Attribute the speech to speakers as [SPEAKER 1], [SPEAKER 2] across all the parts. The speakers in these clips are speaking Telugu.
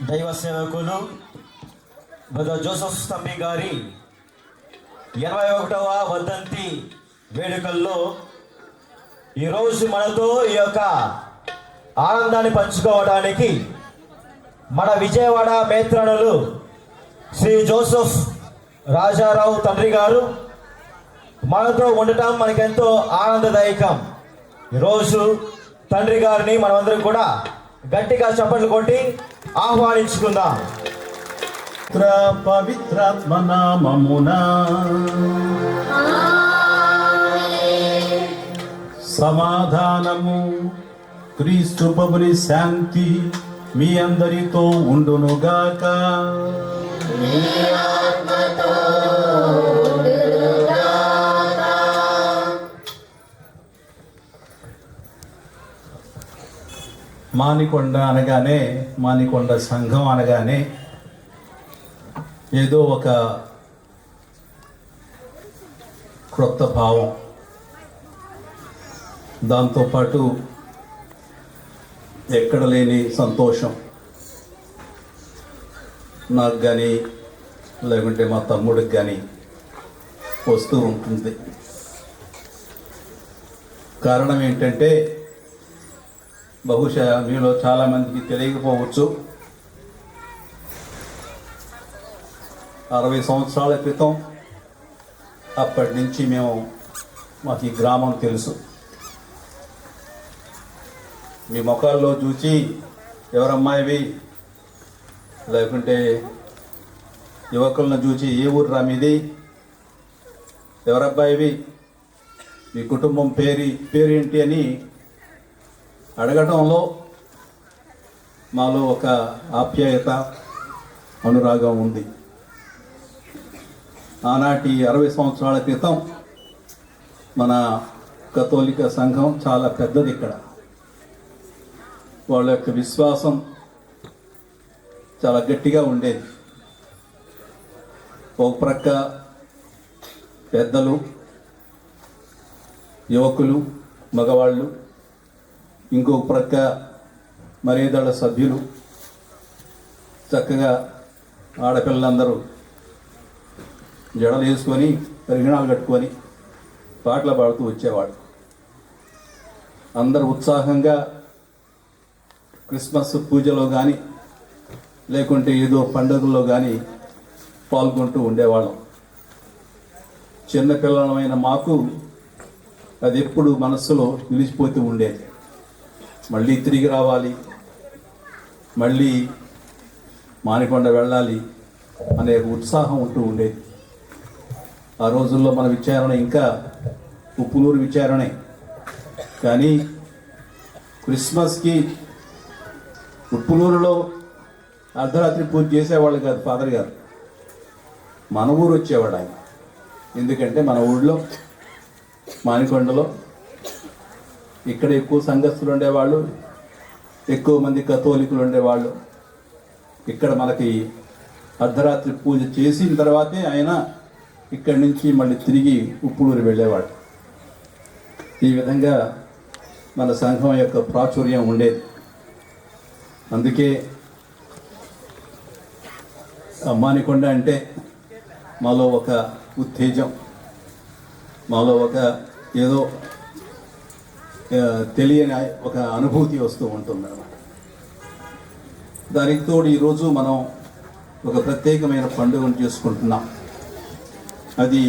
[SPEAKER 1] దైవ సేవకులు బ్రదర్ జోసెఫ్ స్తంభి గారి 81వ వర్ధంతి వేడుకల్లో ఈరోజు మనతో ఈ యొక్క ఆనందాన్ని పంచుకోవడానికి మన విజయవాడ మేత్రాణులు శ్రీ జోసెఫ్ రాజారావు తండ్రి గారు మనతో ఉండటం మనకెంతో ఆనందదాయకం. ఈరోజు తండ్రి గారిని మనమందరం కూడా గట్టిగా చప్పట్లు కొట్టి ఆహ్వానించుకుందాం.
[SPEAKER 2] పవిత్రాత్మ నామమున సమాధానము క్రీస్తు ప్రభుని శాంతి మీ అందరితో ఉండునుగాక. మానికొండ అనగానే, మానికొండ సంఘం అనగానే ఏదో ఒక క్రొత్త భావం, దాంతోపాటు ఎక్కడ లేని సంతోషం నాకు కానీ లేకుంటే మా తమ్ముడికి కానీ వస్తూ ఉంటుంది. కారణం ఏంటంటే బహుశా మీలో చాలామందికి తెలియకపోవచ్చు, 60 సంవత్సరాల క్రితం అప్పటి నుంచి మాకు ఈ గ్రామం తెలుసు. మీ ముఖాల్లో చూచి ఎవరమ్మాయివి లేకుంటే యువకులను చూచి ఏ ఊరు రా మీది, ఎవరబ్బాయివి, మీ కుటుంబం పేరేంటి అని అడగటంలో మాలో ఒక ఆప్యాయత, అనురాగం ఉంది. ఆనాటి 60 సంవత్సరాల క్రితం మన కథోలిక సంఘం చాలా పెద్దది. ఇక్కడ వాళ్ళ యొక్క విశ్వాసం చాలా గట్టిగా ఉండేది. ఒక ప్రక్క పెద్దలు, యువకులు, మగవాళ్ళు, ఇంకొక ప్రక్క మరేదళ సభ్యులు, చక్కగా ఆడపిల్లలందరూ జడలు వేసుకొని పరిగణాలు కట్టుకొని పాటలు పాడుతూ వచ్చేవాడు. అందరూ ఉత్సాహంగా క్రిస్మస్ పూజలో కానీ లేకుంటే ఏదో పండుగల్లో కానీ పాల్గొంటూ ఉండేవాళ్ళం. చిన్నపిల్లలమైన మాకు అది ఎప్పుడు మనస్సులో నిలిచిపోతూ ఉండేది. మళ్ళీ తిరిగి రావాలి, మళ్ళీ మానికొండ వెళ్ళాలి అనే ఉత్సాహం ఉంటూ ఉండేది. ఆ రోజుల్లో మన విచారణ ఇంకా ఉప్పునూరు విచారణే. కానీ క్రిస్మస్కి ఉప్పునూరులో అర్ధరాత్రి పూజ చేసేవాళ్ళు కాదు ఫాదర్ గారు, మన ఊరు వచ్చేవాడు ఆయన. ఎందుకంటే మన ఊళ్ళో మానికొండలో ఇక్కడ ఎక్కువ సంఘస్థులు ఉండేవాళ్ళు, ఎక్కువ మంది కథోలికులు ఉండేవాళ్ళు. ఇక్కడ మనకి అర్ధరాత్రి పూజ చేసిన తర్వాతే ఆయన ఇక్కడి నుంచి మళ్ళీ తిరిగి ఉప్పునూరు వెళ్ళేవాడు. ఈ విధంగా మన సంఘం యొక్క ప్రాచుర్యం ఉండేది. అందుకే మానికొండ అంటే మాలో ఒక ఉత్తేజం, మాలో ఒక ఏదో తెలియని ఒక అనుభూతి వస్తూ ఉంటుంది అన్నమాట. దానికి తోడు ఈరోజు మనం ఒక ప్రత్యేకమైన పండుగను చేసుకుంటున్నాం. అది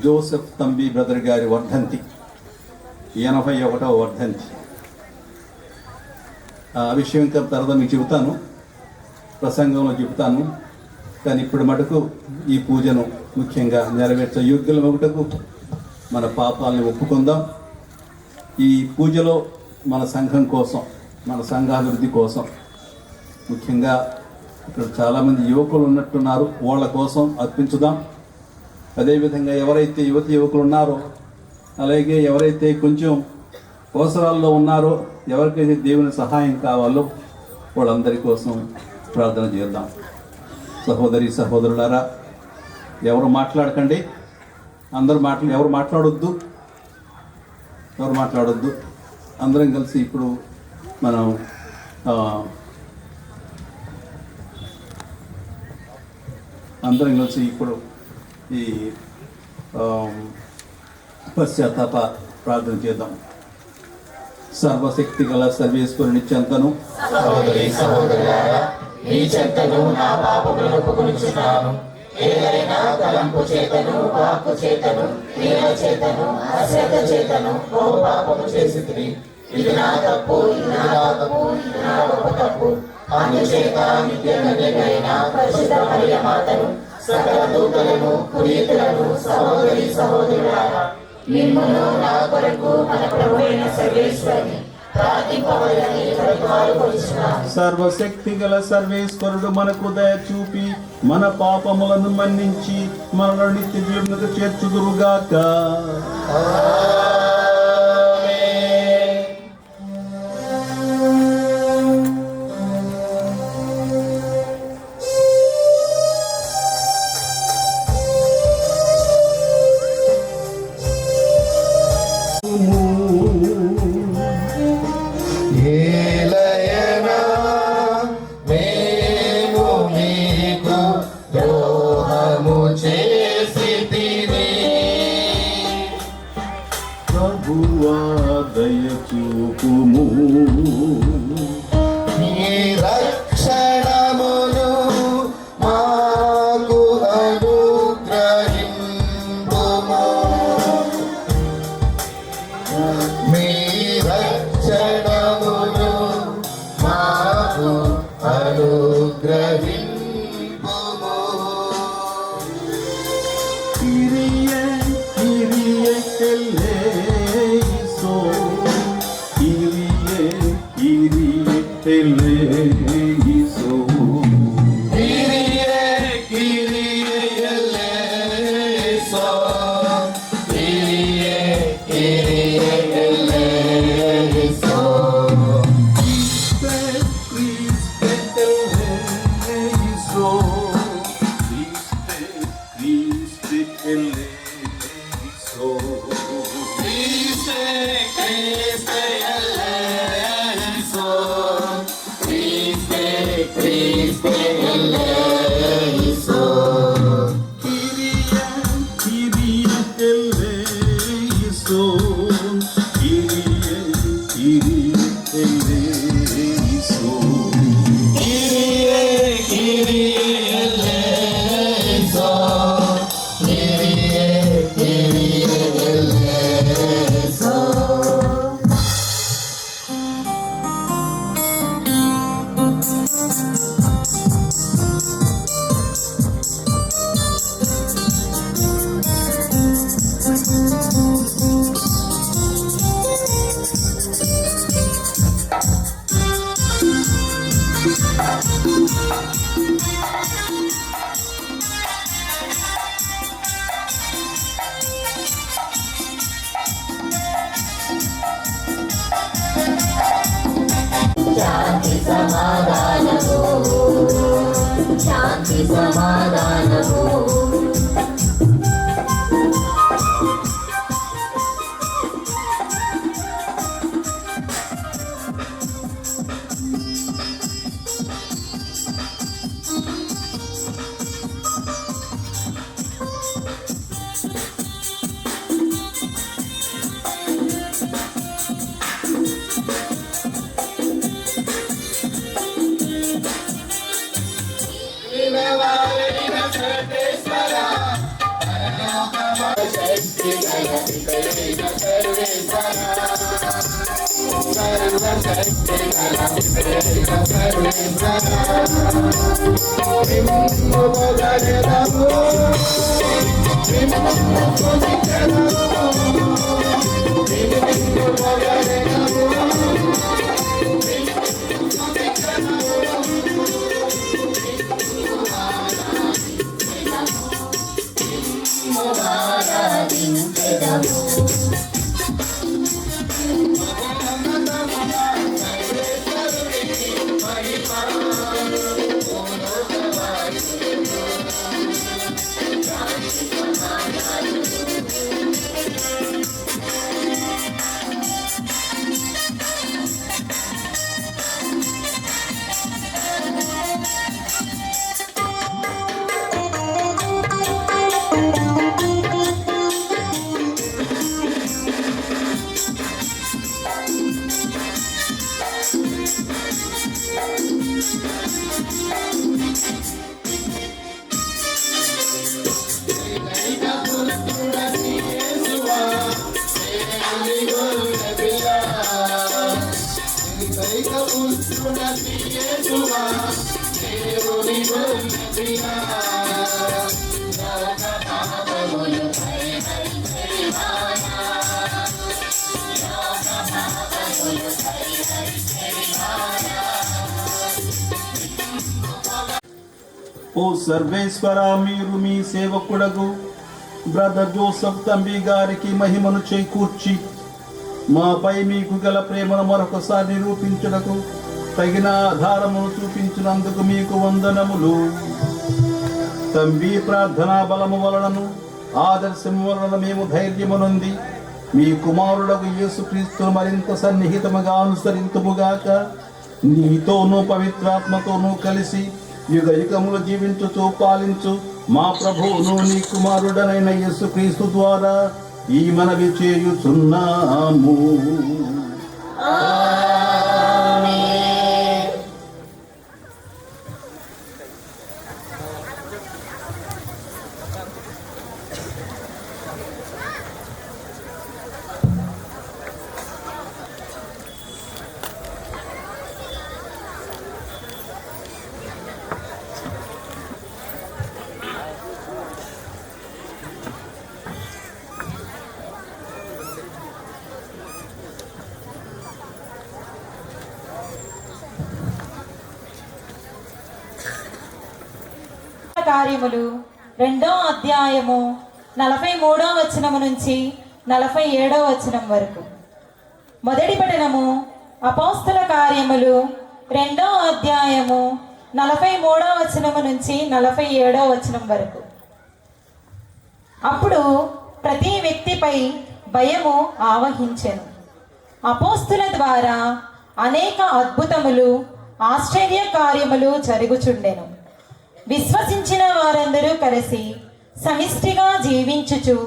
[SPEAKER 2] జోసెఫ్ తంబి బ్రదర్ గారి వర్ధంతి, 81వ వర్ధంతి. ఆ విషయం ఇంకా తర్వాత మీకు చెబుతాను, ప్రసంగంలో చెబుతాను. కానీ ఇప్పుడు మటుకు ఈ పూజను ముఖ్యంగా నెరవేర్చ యోగ్యుల ఒకటకు మన పాపాలని ఒప్పుకుందాం. ఈ పూజలో మన సంఘం కోసం, మన సంఘాభివృద్ధి కోసం, ముఖ్యంగా ఇక్కడ చాలామంది యువకులు ఉన్నట్టున్నారు, వాళ్ళ కోసం అర్పించుదాం. అదేవిధంగా ఎవరైతే యువకులు ఉన్నారో, అలాగే ఎవరైతే కొంచెం అవసరాల్లో ఉన్నారో, ఎవరికైతే దేవుని సహాయం కావాలో వాళ్ళందరి కోసం ప్రార్థన చేద్దాం. సహోదరి సహోదరులారా, ఎవరు మాట్లాడకండి, అందరూ ఎవరు మాట్లాడొద్దు, అందరం కలిసి ఇప్పుడు మనం ఈ పశ్చాత్తాప ప్రార్థన చేద్దాం. సర్వశక్తి గల సర్వేశ్వరుని చెంతను,
[SPEAKER 3] నీ చెంతను నా పాపములను ఒప్పుకొనుచున్నాను. ఏదైనా తలంపు చేతను, వాక్కు చేతను, క్రియల చేతను, అశ్రద్ధ చేతను బహు పాపము చేసితిని. ఇది నా తప్పు, ఇది నా గొప్ప తప్పు. అందుచేత నిత్య కన్యకైన పరిశుద్ధ మరియ మాతను, సకల దూతలను, పునీతులను, సహోదరి సహోదరులారా, మిమ్మును నా కొరకు మన ప్రభువైన సర్వేశ్వరుని ప్రార్థింపవలెనని బ్రతిమాలుకొనుచున్నాను.
[SPEAKER 2] సర్వశక్తి గల సర్వేశ్వరుడు మనకు దయ చూపి మన పాపములను మన్నించి మనల్ని నిత్య జీవనకు చేర్చుదురుగాక. ప్రభువా దయచూపుము,
[SPEAKER 3] నీ రక్షణమును మాకు అనుగ్రహింపుము. మీ రక్షణమును మాకు అనుగ్రహింపుము.
[SPEAKER 2] Kyrie, Kyrie eleison, Kyrie, Kyrie eleison.
[SPEAKER 3] Kyrie, Kyrie eleison, Kyrie, Kyrie eleison.
[SPEAKER 2] Christe eleison, Christe eleison.
[SPEAKER 3] Christe eleison, Christe, Christe eleison.
[SPEAKER 2] Kyrie, Kyrie eleison, Kyrie, Kyrie eleison.
[SPEAKER 3] Kyrie, Kyrie eleison, Kyrie, Kyrie eleison.
[SPEAKER 4] శాంతి సమాధానము, శాంతి సమాధానము.
[SPEAKER 2] ఓ సర్వేశ్వర, మీరు మీ సేవకుడగు బ్రదర్ జోసఫ్ తంబి గారికి మహిమను చేకూర్చి మాపై మీకు గల ప్రేమను మరొకసారి నిరూపించుటకు తగిన ఆధారమును చూపించినందుకు మీకు వందనములు. తంబి ప్రార్థనా బలము వలనను ఆదర్శము వలన మేము ధైర్యమునుంది మీ కుమారుడకు యేసుక్రీస్తును మరింత సన్నిహితముగా అనుసరింతుముగాక. నీతోనూ పవిత్రాత్మతోనూ కలిసి యుగ యుగములు జీవించుచు పాలించు మా ప్రభువును నీ కుమారుడనైన యేసుక్రీస్తు ద్వారా ఈ మనవి చేయుచున్నాము.
[SPEAKER 5] కార్యములు 2వ అధ్యాయము 43వ వచనము నుంచి 47వ వచనం వరకు. మొదటి పఠనము అపోస్తల కార్యములు 2వ అధ్యాయము 43వ వచనము నుంచి 47వ వచనం వరకు. అప్పుడు ప్రతి వ్యక్తిపై భయము ఆవహించెను. అపోస్తుల ద్వారా అనేక అద్భుతములు ఆశ్చర్య కార్యములు జరుగుచుండెను. విశ్వసించిన వారందరూ కలిసి సమిష్టిగా జీవించుచు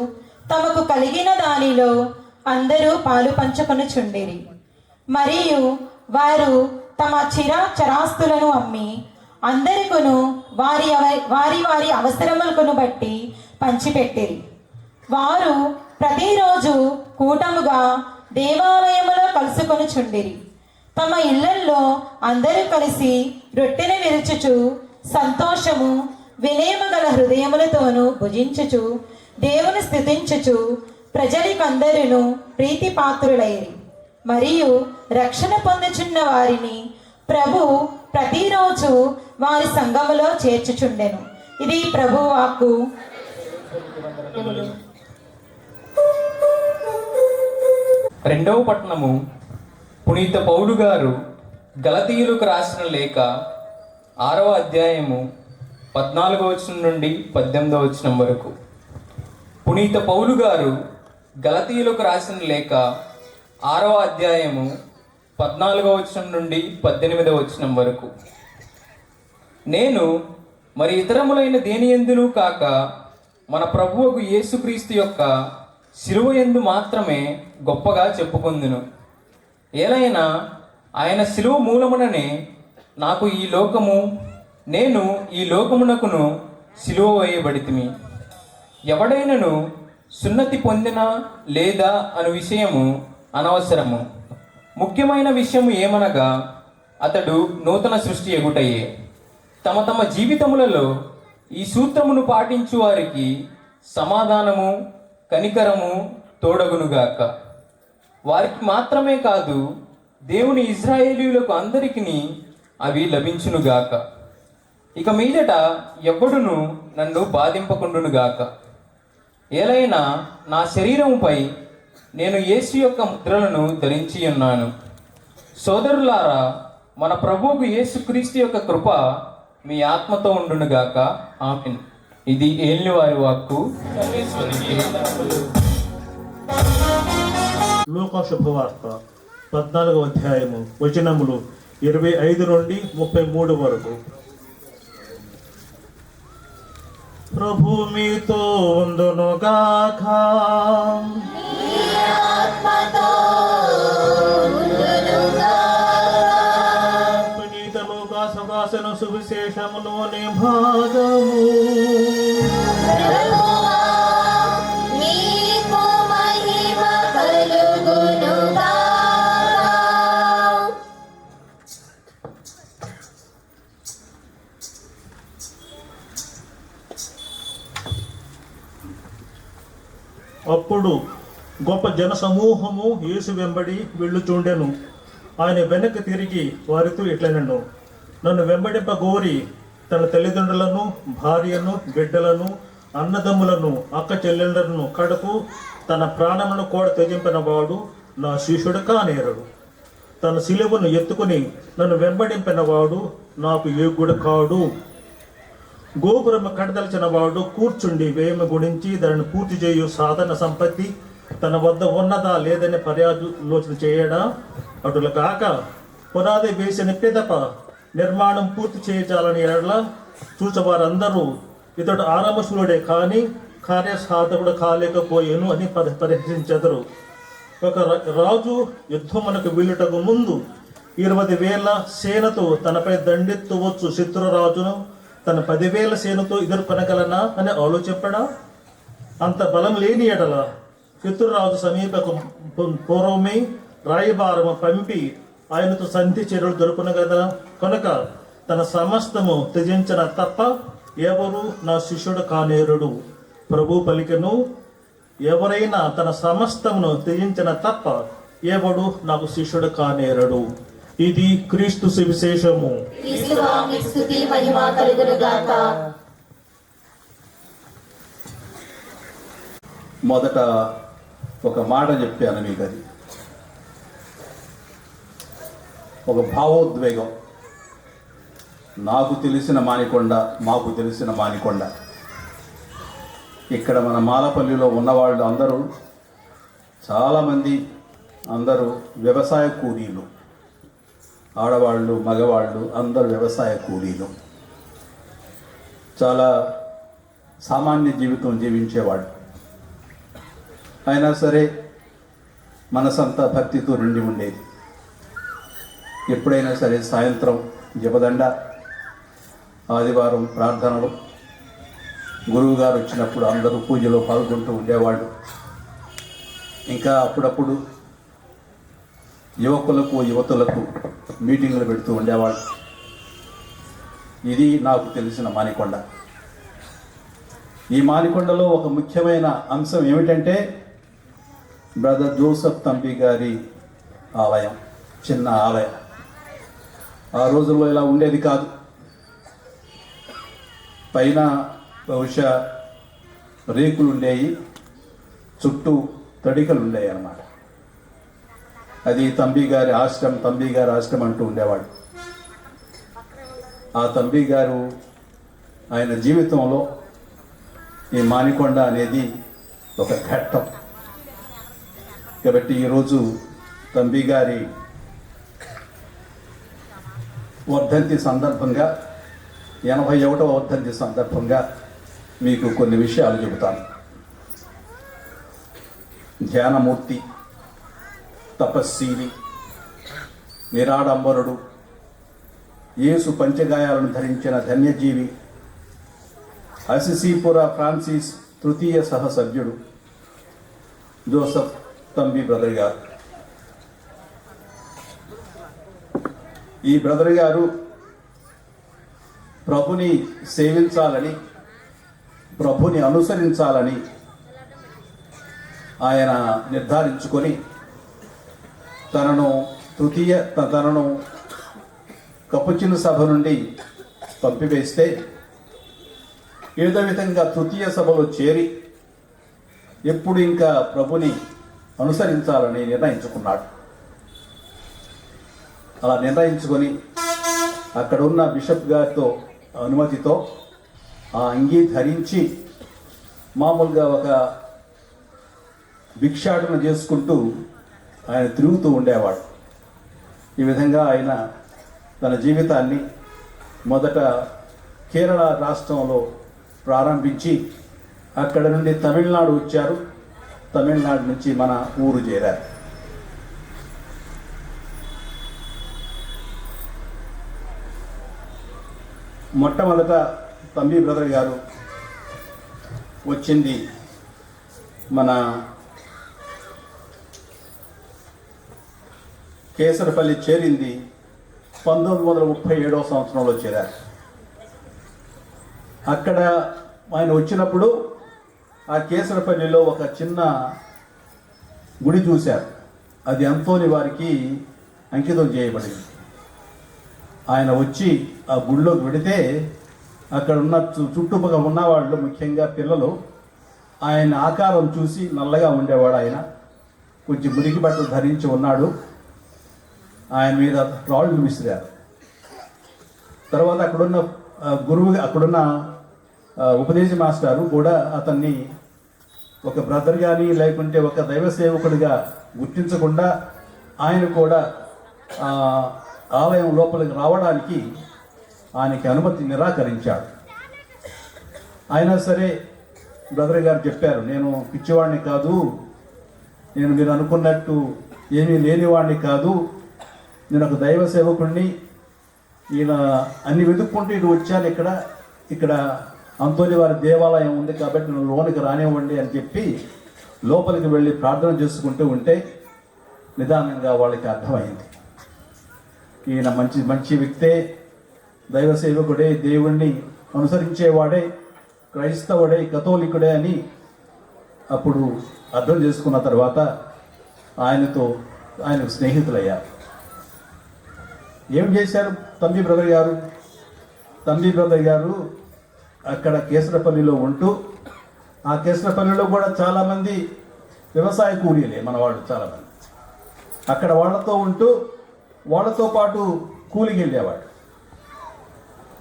[SPEAKER 5] తమకు కలిగిన దానిలో అందరూ పాలు పంచుకొనుచుండిరి. మరియు వారు తమ చరాస్తులను అమ్మి అందరికును వారి వారి అవసరములను బట్టి పంచిపెట్టిరి. వారు ప్రతిరోజు కూటముగా దేవాలయములో కలుసుకొనుచుండిరి. తమ ఇళ్లల్లో అందరూ కలిసి రొట్టెను విరుచుచు సంతోషము వినయము గల హృదయములతోనూ భుజించుచు దేవుని స్తుతించుచు ప్రజలకందరూ ప్రీతిపాత్రులైరి. మరియు రక్షణ పొందుచున్న వారిని ప్రభు ప్రతిరోజు వారి సంఘములో చేర్చుచుండెను. ఇది ప్రభు వాక్కు.
[SPEAKER 6] రెండవ పట్టణము. పునీత పౌలు గారు గలతీయులకు రాసిన లేఖ 6వ అధ్యాయము 14వ వచనం నుండి 18వ వచనం వరకు. పునీత పౌలు గారు గలతీయులకు రాసిన లేఖ 6వ అధ్యాయము 14వ వచనం నుండి 18వ వచనం వరకు. నేను మరి ఇతరములైన దేనియందును కాక మన ప్రభువుకు యేసుక్రీస్తు యొక్క శిలువ యందు మాత్రమే గొప్పగా చెప్పుకొందును. ఏలైనా ఆయన శిలువ మూలముననే నేను ఈ లోకమునకును శిలువ వేయబడితిమి. ఎవడైనను సున్నతి పొందినా లేదా అను విషయము అనవసరము. ముఖ్యమైన విషయము ఏమనగా అతడు నూతన సృష్టి ఎగుటయే. తమ తమ జీవితములలో ఈ సూత్రమును పాటించు వారికి సమాధానము కనికరము తోడగునుగాక. వారికి మాత్రమే కాదు, దేవుని ఇశ్రాయేలీయులకు అందరికీ అవి లభించునుగాక. ఇక మీదట ఎవ్వడును నన్ను బాధింపకుండునుగాక. ఏలైనా నా శరీరముపై నేను యేసు యొక్క ముద్రలను ధరించి ఉన్నాను. సోదరులారా, మన ప్రభువుకు యేసుక్రీస్తు యొక్క కృప మీ ఆత్మతో ఉండునుగాక. ఆమేన్. ఇది ఏలినవారి వాక్కు.
[SPEAKER 7] లూకా శుభవార్త 14వ అధ్యాయము వచనములు 25 నుండి 33 వరకు. ప్రభు మీతో ఉండునుగాక. పునీత లూకా సువాసన సువిశేషములోని భాగము. అప్పుడు గొప్ప జన సమూహము యేసు వెంబడి వెళ్ళుచుండెను. ఆయన వెనక్కి తిరిగి వారితో ఇట్లనెను, నన్ను వెంబడింపగోరి తన తల్లిదండ్రులను, భార్యను, బిడ్డలను, అన్నదమ్ములను, అక్క చెల్లెళ్లను కడకు తన ప్రాణమును కూడా త్యజింపిన వాడు నా శిష్యుడు కానేరడు. తన శిలువను ఎత్తుకుని నన్ను వెంబడింపిన వాడు నాకు యోగ్యుడు కాడు. గోపురము కడదలిచిన వాడు కూర్చుండి వేమ గురించి దానిని పూర్తి చేయు సాధన సంపత్తి తన వద్ద ఉన్నదా లేదని పర్యాలోచన చేయడా? అటులు కాక పునాది వేసిన పిదప నిర్మాణం పూర్తి చేయాలని ఎడల చూచవారందరూ ఇతడు ఆరంభశూరుడే కానీ కార్యసాధకుడు కాలేకపోయాను అని పరిహసించెదరు. ఒక రాజు యుద్ధమునకు వెళ్ళుటకు ముందు 20,000 సేనతో తనపై దండెత్తవచ్చు శత్రురాజును తన 10,000 సేనతో ఎదుర్కొనగలనా అని ఆలోచింపడా? అంత బలం లేని ఎడల శత్రురాజు సమీపకు పూర్వమే రాయబారము పంపి ఆయనతో సంధి చర్యలు దొరుకునగదా? కనుక తన సమస్తము త్యజించిన తప్ప ఎవరు నా శిష్యుడు కానేరుడు. ప్రభు పలికెను, ఎవరైనా తన సమస్తమును త్యజించిన తప్ప ఎవడు నాకు శిష్యుడు కానేరడు. ఇది క్రీస్తు సువిశేషము.
[SPEAKER 2] మొదట ఒక మాట చెప్పాను మీకు, అది ఒక భావోద్వేగం. నాకు తెలిసిన మానికొండ, మాకు తెలిసిన మానికొండ. ఇక్కడ మన మాలపల్లిలో ఉన్నవాళ్ళు అందరూ చాలామంది అందరూ వ్యవసాయ కూలీలు, ఆడవాళ్ళు మగవాళ్ళు అందరూ వ్యవసాయ కూలీలు. చాలా సామాన్య జీవితం జీవించేవాడు. అయినా సరే మనసంతా భక్తితో నిండి ఉండేది. ఎప్పుడైనా సరే సాయంత్రం జపదండ, ఆదివారం ప్రార్థనలు, గురువుగారు వచ్చినప్పుడు అందరూ పూజలో పాల్గొంటూ ఉండేవాళ్ళు. ఇంకా అప్పుడప్పుడు యువకులకు యువతులకు మీటింగులు పెడుతూ ఉండేవాళ్ళు. ఇది నాకు తెలిసిన మానికొండ. ఈ మానికొండలో ఒక ముఖ్యమైన అంశం ఏమిటంటే బ్రదర్ జోసెఫ్ తంబి గారి ఆలయం, చిన్న ఆలయం. ఆ రోజుల్లో ఇలా ఉండేది కాదు. పైన బహుశా రేకులు ఉండేవి, చుట్టూ తడికలు ఉండేవి అన్నమాట. అది తంబి గారి ఆశ్రమం అంటూ ఉండేవాడు. ఆ తంబి గారు ఆయన జీవితంలో ఈ మానికొండ అనేది ఒక ఘట్టం. కాబట్టి ఈరోజు తంబి గారి వర్ధంతి సందర్భంగా, 81వ వర్ధంతి సందర్భంగా మీకు కొన్ని విషయాలు చెబుతాను. ధ్యానమూర్తి, తపస్సీని, నిరాడంబరుడు, యేసు పంచగాయాలను ధరించిన ధన్యజీవి, అసిసీపుర ఫ్రాన్సిస్ తృతీయ సహసభ్యుడు జోసెఫ్ తంబి బ్రదర్ గారు. ఈ బ్రదర్ గారు ప్రభుని సేవించాలని, ప్రభుని అనుసరించాలని ఆయన నిర్ధారించుకొని తనను కపుచిన్ సభ నుండి పంపివేస్తే ఏదో విధంగా తృతీయ సభలో చేరి ఎప్పుడు ఇంకా ప్రభుని అనుసరించాలని నిర్ణయించుకున్నాడు. అలా నిర్ణయించుకొని అక్కడున్న బిషప్ గారితో అనుమతితో ఆ అంగీ ధరించి మామూలుగా ఒక భిక్షాటన చేసుకుంటూ ఆయన తిరుగుతూ ఉండేవాడు. ఈ విధంగా ఆయన తన జీవితాన్ని మొదట కేరళ రాష్ట్రంలో ప్రారంభించి అక్కడ నుండి తమిళనాడు వచ్చారు. తమిళనాడు నుంచి మన ఊరు చేరారు. మొట్టమొదట తంబి బ్రదర్ గారు వచ్చింది మన కేసరపల్లి చేరింది 1937వ సంవత్సరంలో చేరారు. అక్కడ ఆయన వచ్చినప్పుడు ఆ కేసరపల్లిలో ఒక చిన్న గుడి చూశారు. అది అంతోని వారికి అంకితం చేయబడింది. ఆయన వచ్చి ఆ గుడిలోకి వెడితే అక్కడ ఉన్న చుట్టుపక్కల ఉన్నవాళ్ళు, ముఖ్యంగా పిల్లలు, ఆయన ఆకారం చూసి నల్లగా ఉండేవాడు. ఆయన కొంచెం మురికి బట్టలు ధరించి ఉన్నాడు. ఆయన మీద రాళ్ళు విసిరారు. తర్వాత అక్కడున్న అక్కడున్న ఉపదేశ మాస్టారు కూడా అతన్ని ఒక బ్రదర్ కానీ లేకుంటే ఒక దైవ సేవకుడిగా గుర్తించకుండా ఆయన కూడా ఆలయం లోపలికి రావడానికి ఆయనకి అనుమతి నిరాకరించాడు. అయినా సరే బ్రదర్ గారు చెప్పారు, నేను పిచ్చివాడిని కాదు, నేను మీరు అనుకున్నట్టు ఏమీ లేనివాడిని కాదు, నేను ఒక దైవ సేవకుడిని, ఈయన అన్ని వెతుక్కుంటూ ఇటు వచ్చాను. ఇక్కడ అంతోని వారి దేవాలయం ఉంది కాబట్టి నేను లోనికి రానివ్వండి అని చెప్పి లోపలికి వెళ్ళి ప్రార్థన చేసుకుంటూ ఉంటే నిదానంగా వాళ్ళకి అర్థమైంది, ఈయన మంచి వ్యక్తే, దైవ సేవకుడే, దేవుణ్ణి అనుసరించేవాడే, క్రైస్తవుడే, కథోలికుడే అని అప్పుడు అర్థం చేసుకున్న తర్వాత ఆయనకు స్నేహితులయ్యారు. ఏం చేశారు తంబి బ్రదర్ గారు? తంబి బ్రదర్ గారు అక్కడ కేసరపల్లిలో ఉంటూ, ఆ కేసరపల్లిలో కూడా చాలామంది వ్యవసాయ కూలీలే మనవాళ్ళు చాలామంది. అక్కడ వాళ్ళతో ఉంటూ వాళ్ళతో పాటు కూలికి వెళ్ళేవాడు.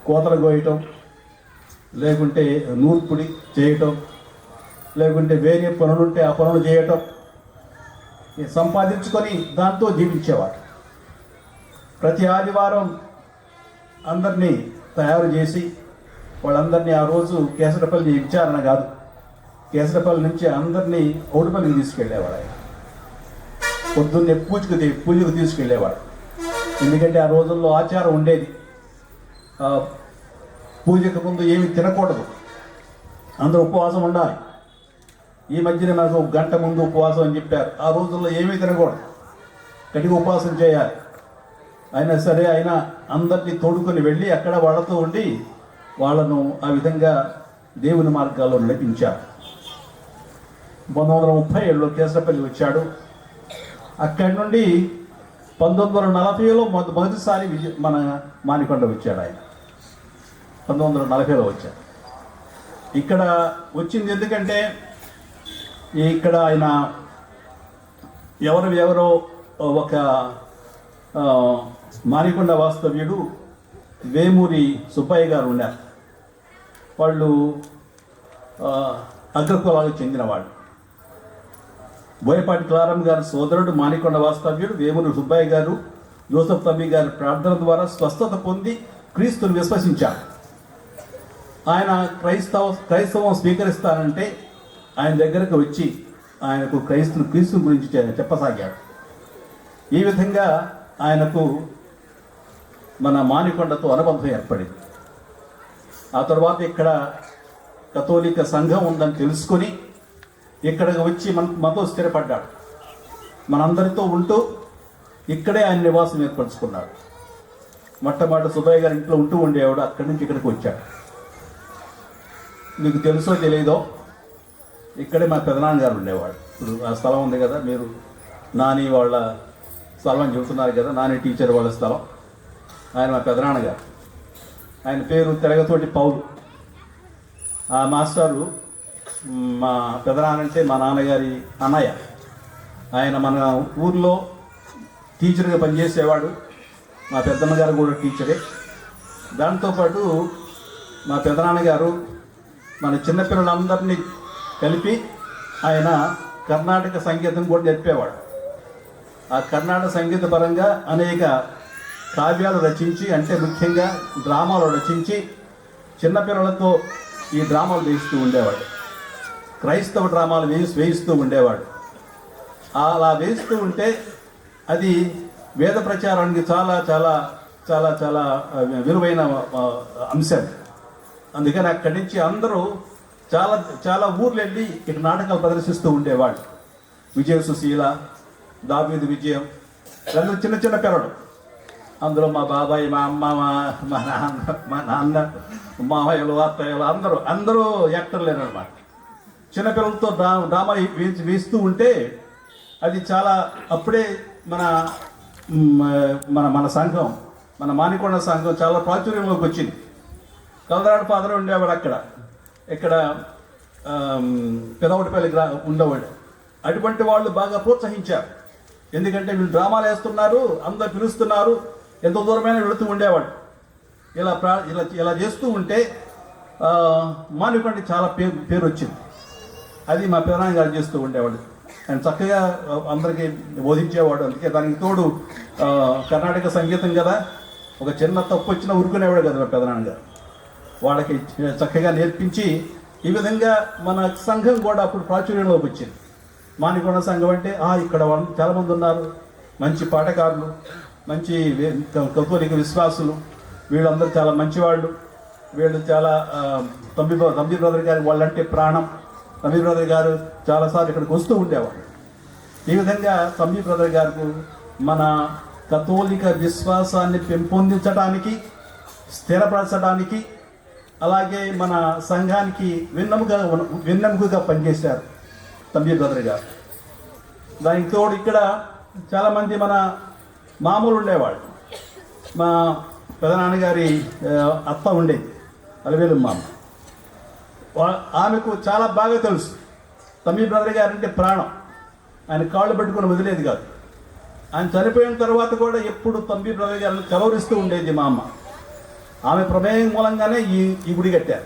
[SPEAKER 2] కోతలు కోయటం, లేకుంటే నూర్పుడి చేయటం, లేకుంటే వేరే పనులుంటే ఆ పనులు చేయటం, సంపాదించుకొని దాంతో జీవించేవారు. ప్రతి ఆదివారం అందరినీ తయారు చేసి వాళ్ళందరినీ ఆ రోజు కేసరపల్లి విచారణ కాదు, కేసరపల్లి నుంచి అందరినీ ఓడిపల్లికి తీసుకెళ్ళేవాడు ఆయన. పొద్దున్నే పూజకు తీసుకెళ్ళేవాడు. ఎందుకంటే ఆ రోజుల్లో ఆచారం ఉండేది, పూజకు ముందు ఏమి తినకూడదు, అందరూ ఉపవాసం ఉండాలి. ఈ మధ్యన నాకు 1 గంట ముందు ఉపవాసం అని చెప్పారు. ఆ రోజుల్లో ఏమీ తినకూడదు, కటిక ఉపవాసం చేయాలి. అయినా సరే ఆయన అందరినీ తోడుకొని వెళ్ళి అక్కడ వాళ్ళతో ఉండి వాళ్ళను ఆ విధంగా దేవుని మార్గాల్లో నడిపించారు. 1937లో కేసరపల్లి వచ్చాడు. అక్కడి నుండి 1940లో మొదటిసారి మన మానికొండ వచ్చాడు ఆయన. 1940లో వచ్చాడు. ఇక్కడ వచ్చింది ఎందుకంటే ఇక్కడ ఆయన ఎవరో ఒక మానికొండ వాస్తవ్యుడు వేమూరి సుబ్బయ్య గారు ఉన్నారు. వాళ్ళు అగ్రకులాలకు చెందినవాళ్ళు. బోయపాటి క్లారమ్మ గారి సోదరుడు మానికొండ వాస్తవ్యుడు వేమూరి సుబ్బయ్య గారు జోసఫ్ తమ్మి గారి ప్రార్థన ద్వారా స్వస్థత పొంది క్రీస్తుని విశ్వసించారు. ఆయన క్రైస్తవం స్వీకరిస్తానంటే ఆయన దగ్గరకు వచ్చి ఆయనకు క్రీస్తు గురించి చెప్పసాగాడు. ఈ విధంగా ఆయనకు మన మానికొండతో అనుబంధం ఏర్పడింది. ఆ తర్వాత ఇక్కడ కథోలిక సంఘం ఉందని తెలుసుకొని ఇక్కడికి వచ్చి మనతో స్థిరపడ్డాడు. మనందరితో ఉంటూ ఇక్కడే ఆయన నివాసం ఏర్పరచుకున్నాడు. మొట్టమొదటి సుబ్బయ్య గారి ఇంట్లో ఉంటూ ఉండేవాడు. అక్కడి నుంచి ఇక్కడికి వచ్చాడు. మీకు తెలుసో తెలియదో ఇక్కడే మా పెదనాన్నగారు ఉండేవాడు. ఇప్పుడు ఆ స్థలం ఉంది కదా, మీరు నాని వాళ్ళ స్థలం అని చెబుతున్నారు కదా, నాని టీచర్ వాళ్ళ స్థలం. ఆయన మా పెదనాన్నగారు. ఆయన పేరు తెలగతోటి పౌలు. ఆ మాస్టారు మా పెదనాన్నంటే మా నాన్నగారి అన్నయ్య. ఆయన మన ఊర్లో టీచర్గా పనిచేసేవాడు. మా పెద్దమ్మగారు కూడా టీచరే. దాంతోపాటు మా పెదనాన్నగారు మన చిన్నపిల్లలందరినీ కలిపి ఆయన కర్ణాటక సంగీతం కూడా నేర్పేవాడు. ఆ కర్ణాటక సంగీత పరంగా అనేక కావ్యాలు రచించి, అంటే ముఖ్యంగా డ్రామాలు రచించి చిన్నపిల్లలతో ఈ డ్రామాలు వేయిస్తూ ఉండేవాడు. క్రైస్తవ డ్రామాలు వేయిస్తూ ఉండేవాడు. అలా వేయిస్తూ ఉంటే అది వేద ప్రచారానికి చాలా చాలా చాలా చాలా విలువైన అంశం. అందుకని అక్కడి నుంచి అందరూ చాలా చాలా ఊర్లు వెళ్ళి ఇక్కడ నాటకాలు ప్రదర్శిస్తూ ఉండేవాళ్ళు. విజయ సుశీల, దావీదు విజయం, అందరూ చిన్న చిన్న పిల్లలు. అందులో మా బాబాయ్, మా అమ్మ, మా నాన్న, మామయ్యలు, అత్తయ్యలు అందరూ యాక్టర్లు అనమాట. చిన్నపిల్లలతో డ్రామా వేస్తూ ఉంటే అది చాలా అప్పుడే మన మన మన సంఘం, మన మానికొండ సంఘం చాలా ప్రాచుర్యంలోకి వచ్చింది. కలదరాడు ఫాదర్ ఉండేవాడు అక్కడ. ఇక్కడ పెదవటిపల్లి ఉండేవాడు. అటువంటి వాళ్ళు బాగా ప్రోత్సహించారు. ఎందుకంటే వీళ్ళు డ్రామాలు వేస్తున్నారు, అందరు పిలుస్తున్నారు, ఎంత దూరమైనా వెళుతూ ఉండేవాడు. ఇలా చేస్తూ ఉంటే మానికొండకి చాలా పేరు వచ్చింది. అది మా పెదనాన్న గారు చేస్తూ ఉండేవాడు. ఆయన చక్కగా అందరికీ బోధించేవాడు. అందుకే దానికి తోడు కర్ణాటక సంగీతం కదా, ఒక చిన్న తప్పు వచ్చినా ఉరుకునేవాడు కదా మా పెదనాన్న గారు. వాళ్ళకి చక్కగా నేర్పించి ఈ విధంగా మన సంఘం కూడా అప్పుడు ప్రాచుర్యంలోకి వచ్చింది. మానికొండ సంఘం అంటే ఇక్కడ చాలామంది ఉన్నారు, మంచి పాటకారులు, మంచి కథోలిక విశ్వాసులు, వీళ్ళందరూ చాలా మంచివాళ్ళు. వీళ్ళు చాలా తమ్మి బ్రదర్ గారు వాళ్ళంటే ప్రాణం. తమ్మి బ్రదర్ గారు చాలాసార్లు ఇక్కడికి వస్తూ ఉండేవాళ్ళు. ఈ విధంగా తమ్మి బ్రదర్ గారు మన కథోలిక విశ్వాసాన్ని పెంపొందించడానికి, స్థిరపరచడానికి, అలాగే మన సంఘానికి వెన్నెముకగా పనిచేశారు తమ్మి బ్రదర్ గారు. దానికి తోడు ఇక్కడ చాలామంది మన మామూలు ఉండేవాళ్ళు. మా పెదనాన్నగారి అత్త ఉండేది, అలవేలు మామ. ఆమెకు చాలా బాగా తెలుసు తమ్మి బ్రదర్ గారు అంటే ప్రాణం. ఆయన కాళ్ళు పట్టుకొని వదిలేది కాదు. ఆయన చనిపోయిన తర్వాత కూడా ఎప్పుడు తమ్మి బ్రదర్ గారిని కలవరిస్తూ ఉండేది మా అమ్మ. ఆమె ప్రమేయం మూలంగానే ఈ గుడి కట్టారు.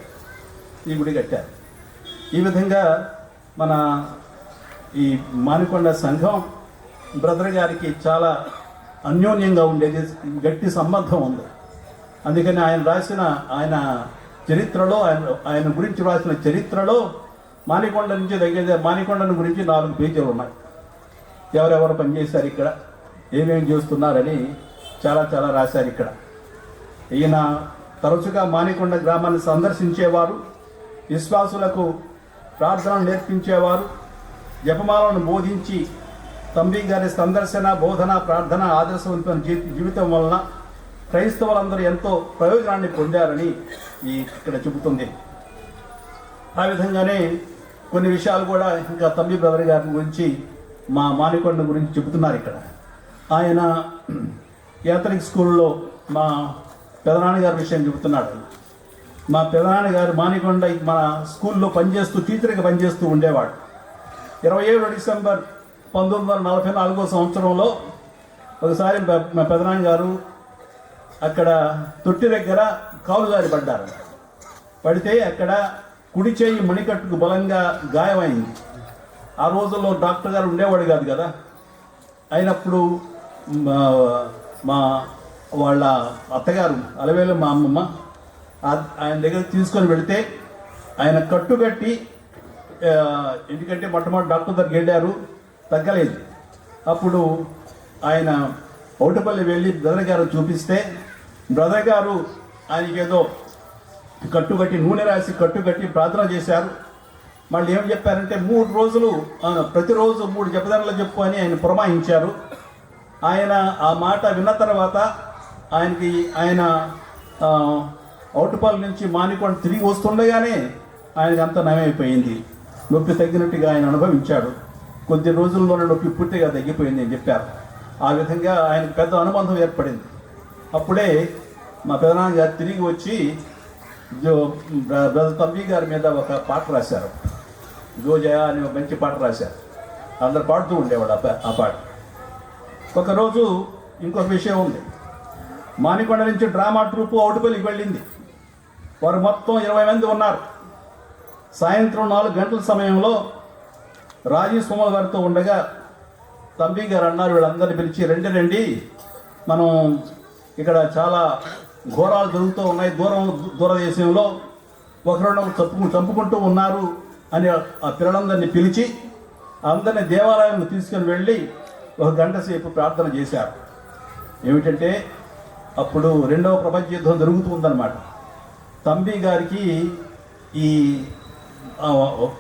[SPEAKER 2] ఈ విధంగా మన ఈ మానికొండ సంఘం బ్రదర్ గారికి చాలా అన్యోన్యంగా ఉండేది, గట్టి సంబంధం ఉంది. అందుకని ఆయన చరిత్రలో ఆయన గురించి రాసిన చరిత్రలో మానికొండ నుంచి దగ్గర మానికొండను గురించి 4 పేజీలు ఉన్నాయి. ఎవరెవరు పనిచేశారు ఇక్కడ, ఏమేమి చేస్తున్నారని చాలా చాలా రాశారు ఇక్కడ. ఈయన తరచుగా మానికొండ గ్రామాన్ని సందర్శించేవారు, విశ్వాసులకు ప్రార్థనలు నేర్పించేవారు, జపమాలను బోధించి తంబి గారి సందర్శన, బోధన, ప్రార్థన ఆదర్శవంతమైన జీవితం వలన క్రైస్తవులందరూ ఎంతో ప్రయోజనాన్ని పొందారని ఇక్కడ చెబుతుంది. ఆ విధంగానే కొన్ని విషయాలు కూడా ఇంకా తంబి బ్రదర్ గారి గురించి మా మానికొండ గురించి చెబుతున్నారు ఇక్కడ. ఆయన యాత్రిక్ స్కూల్లో మా పెదనాన్నగారి విషయం చెబుతున్నాడు. మా పెదనాన్నగారు మానికొండ మన స్కూల్లో టీచర్గా పనిచేస్తూ ఉండేవాడు. 27 డిసెంబర్ 1944 సంవత్సరంలో ఒకసారి మా పెదనాన్నగారు అక్కడ తొట్టి దగ్గర కాలు జారి పడ్డారు. పడితే అక్కడ కుడి చేయి మణికట్టుకు బలంగా గాయమైంది. ఆ రోజుల్లో డాక్టర్ గారు ఉండేవాడు కాదు కదా. అయినప్పుడు మా వాళ్ళ అత్తగారు అలవేలు మా అమ్మమ్మ ఆయన దగ్గర తీసుకొని వెళితే ఆయన కట్టుకట్టి, ఎందుకంటే మొట్టమొదటి డాక్టర్ దగ్గరికి వెళ్ళారు, తగ్గలేదు. అప్పుడు ఆయన ఔటపల్లి వెళ్ళి బ్రదర్ గారు చూపిస్తే బ్రదర్ గారు ఆయనకి ఏదో కట్టుకట్టి, నూనె రాసి కట్టుకట్టి ప్రార్థన చేశారు. మళ్ళీ ఏం చెప్పారంటే 3 రోజులు ప్రతిరోజు 3 జపదనలు చెప్పు అని ఆయన పురమాయించారు. ఆయన ఆ మాట విన్న తర్వాత ఆయన ఔటపల్లి నుంచి మానికొండ తిరిగి వస్తుండగానే ఆయనకి అంత నయమైపోయింది. నొప్పి తగ్గినట్టుగా ఆయన అనుభవించాడు. కొద్ది రోజుల్లోనే నొప్పి పూర్తిగా తగ్గిపోయింది అని చెప్పారు. ఆ విధంగా ఆయనకు పెద్ద అనుబంధం ఏర్పడింది. అప్పుడే మా పెదనాన్న గారు తిరిగి వచ్చి బ్రదర్ తంబి గారి మీద ఒక పాట రాశారు. జోజయ అని ఒక మంచి పాట రాశారు. అందరు పాడుతూ ఉండేవాడు ఆ పాట. ఒకరోజు ఇంకొక విషయం ఉంది. మానికొండ నుంచి డ్రామా ట్రూపు ఔటపల్లికి వెళ్ళింది. వారు మొత్తం 20 మంది ఉన్నారు. సాయంత్రం 4 గంటల సమయంలో రాజీవ్ సుమల గారితో ఉండగా తంబి గారు అన్నారు, వీళ్ళందరినీ పిలిచి రండి, మనం ఇక్కడ చాలా ఘోరాలు జరుగుతూ ఉన్నాయి, దూరదేశంలో ఒకరినొకరు చంపుకుంటూ ఉన్నారు అని ఆ పిల్లలందరినీ పిలిచి అందరినీ దేవాలయానికి తీసుకుని వెళ్ళి 1 గంట సేపు ప్రార్థన చేశారు. ఏమిటంటే అప్పుడు 2వ ప్రపంచ యుద్ధం జరుగుతుందన్నమాట. తంబి గారికి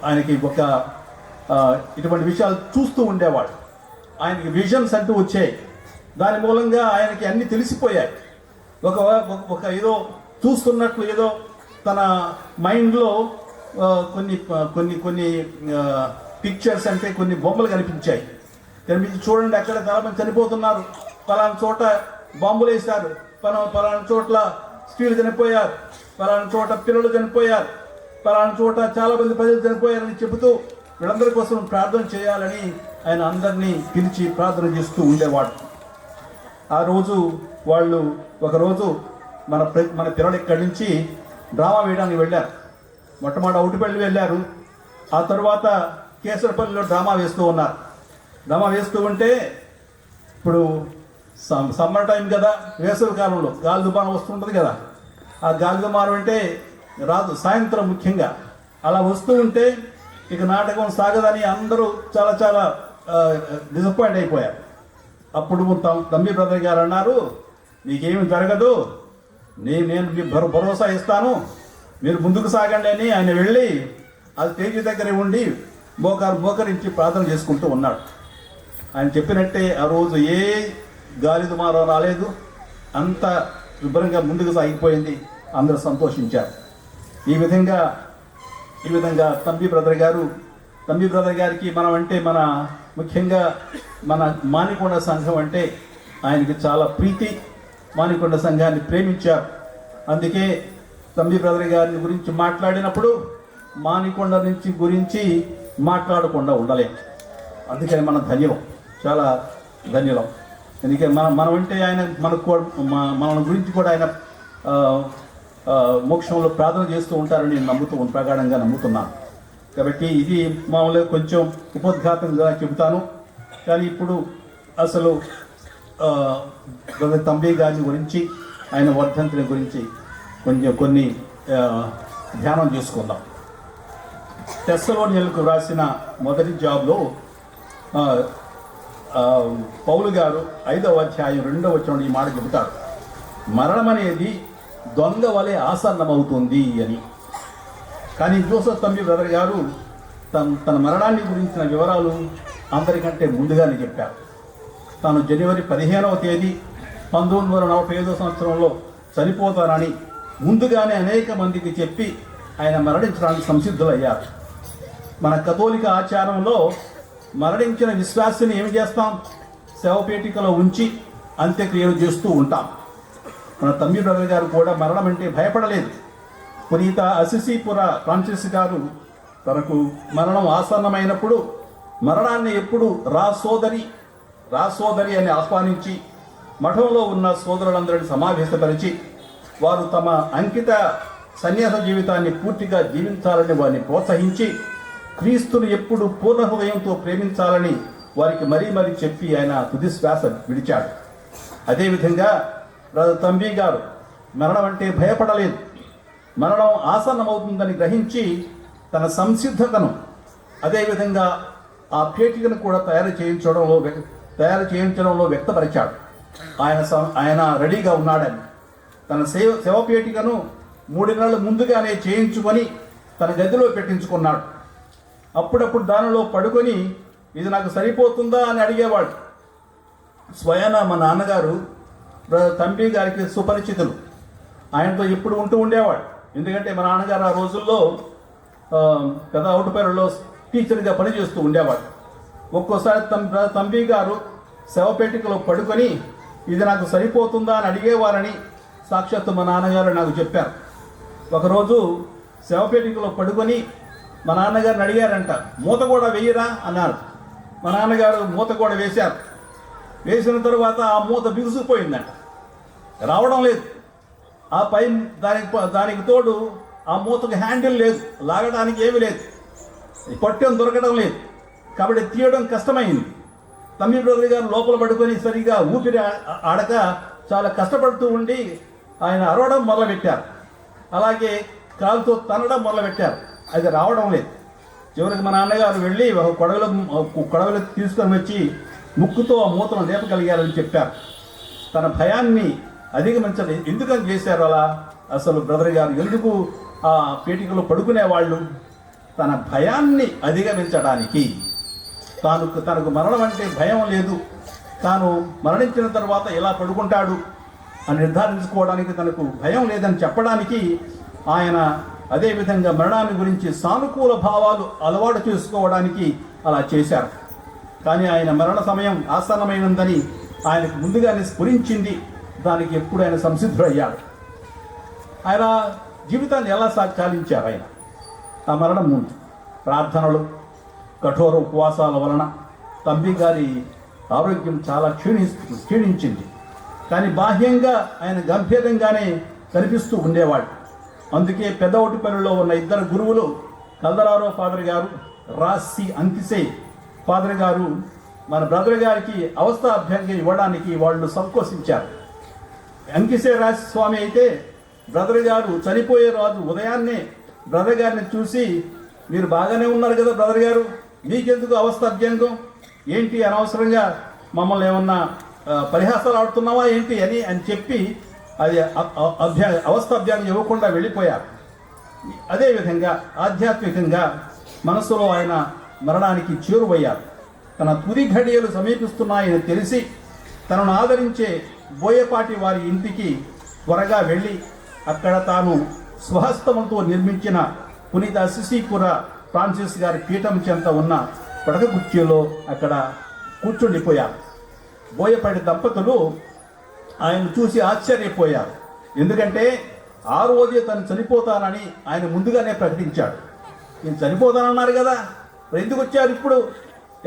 [SPEAKER 2] ఆయనకి ఇటువంటి విషయాలు చూస్తూ ఉండేవాడు. ఆయనకి విజన్స్ అంటూ వచ్చాయి. దాని మూలంగా ఆయనకి అన్నీ తెలిసిపోయాయి. ఒక ఏదో చూస్తున్నట్లు ఏదో తన మైండ్లో కొన్ని పిక్చర్స్ అంటే కొన్ని బొమ్మలు కనిపించాయి. కనిపించి చూడండి, అక్కడ చాలామంది చనిపోతున్నారు, పలానా చోట బాంబులు వేశారు, పలానా చోట్ల స్త్రీలు చనిపోయారు, పలానా చోట పిల్లలు చనిపోయారు, పలానా చోట చాలామంది ప్రజలు చనిపోయారని చెబుతూ వీళ్ళందరి కోసం ప్రార్థన చేయాలని ఆయన అందరినీ పిలిచి ప్రార్థన చేస్తూ ఉండేవాడు. ఆ రోజు వాళ్ళు ఒకరోజు మన పిల్లలు ఇక్కడి నుంచి డ్రామా వేయడానికి వెళ్ళారు. మొట్టమొదటి ఔటపల్లి వెళ్ళారు. ఆ తర్వాత కేసరపల్లిలో డ్రామా వేస్తూ ఉన్నారు. డ్రామా వేస్తూ ఉంటే ఇప్పుడు సమ్మర్ టైం కదా, వేసవి కాలంలో గాలి దుమారం వస్తుంటుంది కదా. ఆ గాలి దుమారం అంటే రాదు, సాయంత్రం ముఖ్యంగా. అలా వస్తూ ఉంటే ఇక నాటకం సాగదని అందరూ చాలా చాలా డిసప్పాయింట్ అయిపోయారు. అప్పుడు తంబి బ్రదర్ గారు అన్నారు, మీకేమి జరగదు, నేను మీ భరోసా ఇస్తాను, మీరు ముందుకు సాగండి అని ఆయన వెళ్ళి అది స్టేజీ దగ్గర ఉండి మోకరించి ప్రార్థన చేసుకుంటూ ఉన్నాడు. ఆయన చెప్పినట్టే ఆ రోజు ఏ గాలి దుమారం రాలేదు, అంత శుభ్రంగా ముందుకు సాగిపోయింది. అందరూ సంతోషించారు. ఈ విధంగా తంబి బ్రదర్ గారికి మన ముఖ్యంగా మన మానికొండ సంఘం అంటే ఆయనకి చాలా ప్రీతి. మానికొండ సంఘాన్ని ప్రేమించారు. అందుకే తంబి బ్రదర్ గారి గురించి మాట్లాడినప్పుడు మానికొండ గురించి మాట్లాడకుండా ఉండలేం. అందుకని మన ధన్యం, చాలా ధన్యులం. అందుకే మనం అంటే ఆయన మన గురించి కూడా ఆయన మోక్షంలో ప్రార్థన చేస్తూ ఉంటారని నేను ప్రగాఢంగా నమ్ముతున్నాను. కాబట్టి ఇది మామూలుగా కొంచెం ఉపోద్ఘాతంగా చెబుతాను. కానీ ఇప్పుడు అసలు బ్రదర్ తంబి గారి గురించి ఆయన వర్ధంతిని గురించి కొన్ని ధ్యానం చేసుకుందాం. తెస్సలోనియలకు రాసిన మొదటి జాబ్లో పౌలు గారు 5వ అధ్యాయం 2వ వచనం ఈ మాట చెబుతారు, మరణం అనేది దొంగ వలె ఆసన్నమవుతుంది అని. కానీ జోసెఫ్ తంబి బ్రదర్ గారు తన మరణాన్ని గురించిన వివరాలు అందరికంటే ముందుగానే చెప్పారు. తాను జనవరి 15వ తేదీ 1945 సంవత్సరంలో చనిపోతానని ముందుగానే అనేక మందికి చెప్పి ఆయన మరణించడానికి సంసిద్ధులయ్యారు. మన కథోలిక ఆచారంలో మరణించిన విశ్వాసిని ఏమి చేస్తాం? శవపేటికలో ఉంచి అంత్యక్రియలు చేస్తూ ఉంటాం. మన తంబి బ్రదర్ గారు కూడా మరణం అంటే భయపడలేదు. పునీత అసిసిపుర ఫ్రాన్సిస్ గారు తనకు మరణం ఆసన్నమైనప్పుడు మరణాన్ని ఎప్పుడు రా సోదరి అని ఆహ్వానించి మఠంలో ఉన్న సోదరులందరినీ సమావేశపరిచి వారు తమ అంకిత సన్యాస జీవితాన్ని పూర్తిగా జీవించాలని వారిని ప్రోత్సహించి క్రీస్తుని ఎప్పుడు పూర్ణ హృదయంతో ప్రేమించాలని వారికి మరీ మరీ చెప్పి ఆయన తుది శ్వాస విడిచాడు. అదేవిధంగా బ్రదర్ తంబి గారు మరణం అంటే భయపడలేదు. మరణం ఆసన్నమవుతుందని గ్రహించి తన సంసిద్ధతను అదేవిధంగా ఆ పేటికను కూడా తయారు చేయించడంలో వ్యక్తపరిచాడు. ఆయన రెడీగా ఉన్నాడని తన శవపేటికను 3 నెలల ముందుగానే చేయించుకొని తన గదిలో పెట్టించుకున్నాడు. అప్పుడప్పుడు దానిలో పడుకొని ఇది నాకు సరిపోతుందా అని అడిగేవాడు. స్వయాన మా నాన్నగారు తంబి గారికి సుపరిచితులు, ఆయనతో ఎప్పుడు ఉంటూ ఉండేవాడు. ఎందుకంటే మా నాన్నగారు ఆ రోజుల్లో పెద్ద అవుటుపేరులో టీచర్గా పనిచేస్తూ ఉండేవాడు. ఒక్కోసారి తంబి గారు శవపేటికలో పడుకొని ఇది నాకు సరిపోతుందా అని అడిగేవారని సాక్షాత్తు మా నాన్నగారు నాకు చెప్పారు. ఒకరోజు శవపేటికలో పడుకొని మా నాన్నగారిని అడిగారంట, మూత కూడా వేయరా అన్నారు. మా నాన్నగారు మూత కూడా వేశారు. వేసిన తరువాత ఆ మూత బిగుసిపోయిందంట, రావడం లేదు. ఆ పై దానికి తోడు ఆ మూతకు హ్యాండిల్ లేదు, లాగడానికి ఏమీ లేదు, పట్టెం దొరకడం లేదు. కాబట్టి తీయడం కష్టమైంది. తంబి బ్రదర్ గారు లోపల పడుకొని సరిగా ఊపిరి ఆడక చాలా కష్టపడుతూ ఉండి ఆయన అరవడం మొదలుపెట్టారు. అలాగే కాలుతో తనడం మొదలుపెట్టారు. అది రావడం లేదు. చివరికి మా నాన్నగారు వెళ్ళి ఒక కొడవలు తీసుకొని వచ్చి ముక్కుతో ఆ మూతను లేపగలిగారని చెప్పారు. తన భయాన్ని అధిగమించడం ఎందుకని చేశారు అలా? అసలు బ్రదర్ గారు ఎందుకు ఆ పేటికలో పడుకునేవాళ్ళు? తన భయాన్ని అధిగమించడానికి, తనకు మరణం అంటే భయం లేదు, తాను మరణించిన తర్వాత ఎలా పడుకుంటాడు అని నిర్ధారించుకోవడానికి తనకు భయం లేదని చెప్పడానికి ఆయన అదేవిధంగా మరణాన్ని గురించి సానుకూల భావాలు అలవాటు చేసుకోవడానికి అలా చేశారు. కానీ ఆయన మరణ సమయం ఆసన్నమైనందని ఆయనకు ముందుగానే స్ఫురించింది. దానికి ఎప్పుడు ఆయన సంసిద్ధుడయ్యాడు. ఆయన జీవితాన్ని ఎలా చాలించారు? ఆయన ఆ మరణం ముందు ప్రార్థనలు, కఠోర ఉపవాసాల వలన తంబి గారి ఆరోగ్యం చాలా క్షీణించింది. కానీ బాహ్యంగా ఆయన గంభీరంగానే కనిపిస్తూ ఉండేవాడు. అందుకే పెద్ద ఒటిపల్లిలో ఉన్న 2 గురువులు, కల్దరారో ఫాదర్ గారు, రాసి అంకిసే ఫాదర్ గారు మన బ్రదర్ గారికి అవస్థ అభ్యంగా ఇవ్వడానికి వాళ్ళు సంకోచించారు. అంకిసే రాసి స్వామి అయితే బ్రదర్ గారు చనిపోయే రోజు ఉదయాన్నే బ్రదర్ గారిని చూసి, మీరు బాగానే ఉన్నారు కదా బ్రదర్ గారు, మీకెందుకు అవస్థ అభ్యంగం ఏంటి, అనవసరంగా మమ్మల్ని ఏమన్నా పరిహాసాలు ఆడుతున్నావా ఏంటి అని చెప్పి అది అవస్థ అభ్యంగం ఇవ్వకుండా వెళ్ళిపోయారు. అదేవిధంగా ఆధ్యాత్మికంగా మనసులో ఆయన మరణానికి చేరువయ్యారు. తన తుది ఘడియలు సమీపిస్తున్నాయని తెలిసి తనను ఆదరించే బోయపాటి వారి ఇంటికి త్వరగా వెళ్ళి అక్కడ తాను స్వహస్తములతో నిర్మించిన పునీత అసిసిపుర ఫ్రాన్సిస్ గారి పీఠం చెంత ఉన్న పడక కుర్చీలో అక్కడ కూర్చుండిపోయారు. బోయపాటి దంపతులు ఆయన చూసి ఆశ్చర్యపోయారు. ఎందుకంటే ఆ రోజే తను చనిపోతానని ఆయన ముందుగానే ప్రకటించాడు. నేను చనిపోతానన్నారు కదా, ఎందుకు వచ్చారు ఇప్పుడు,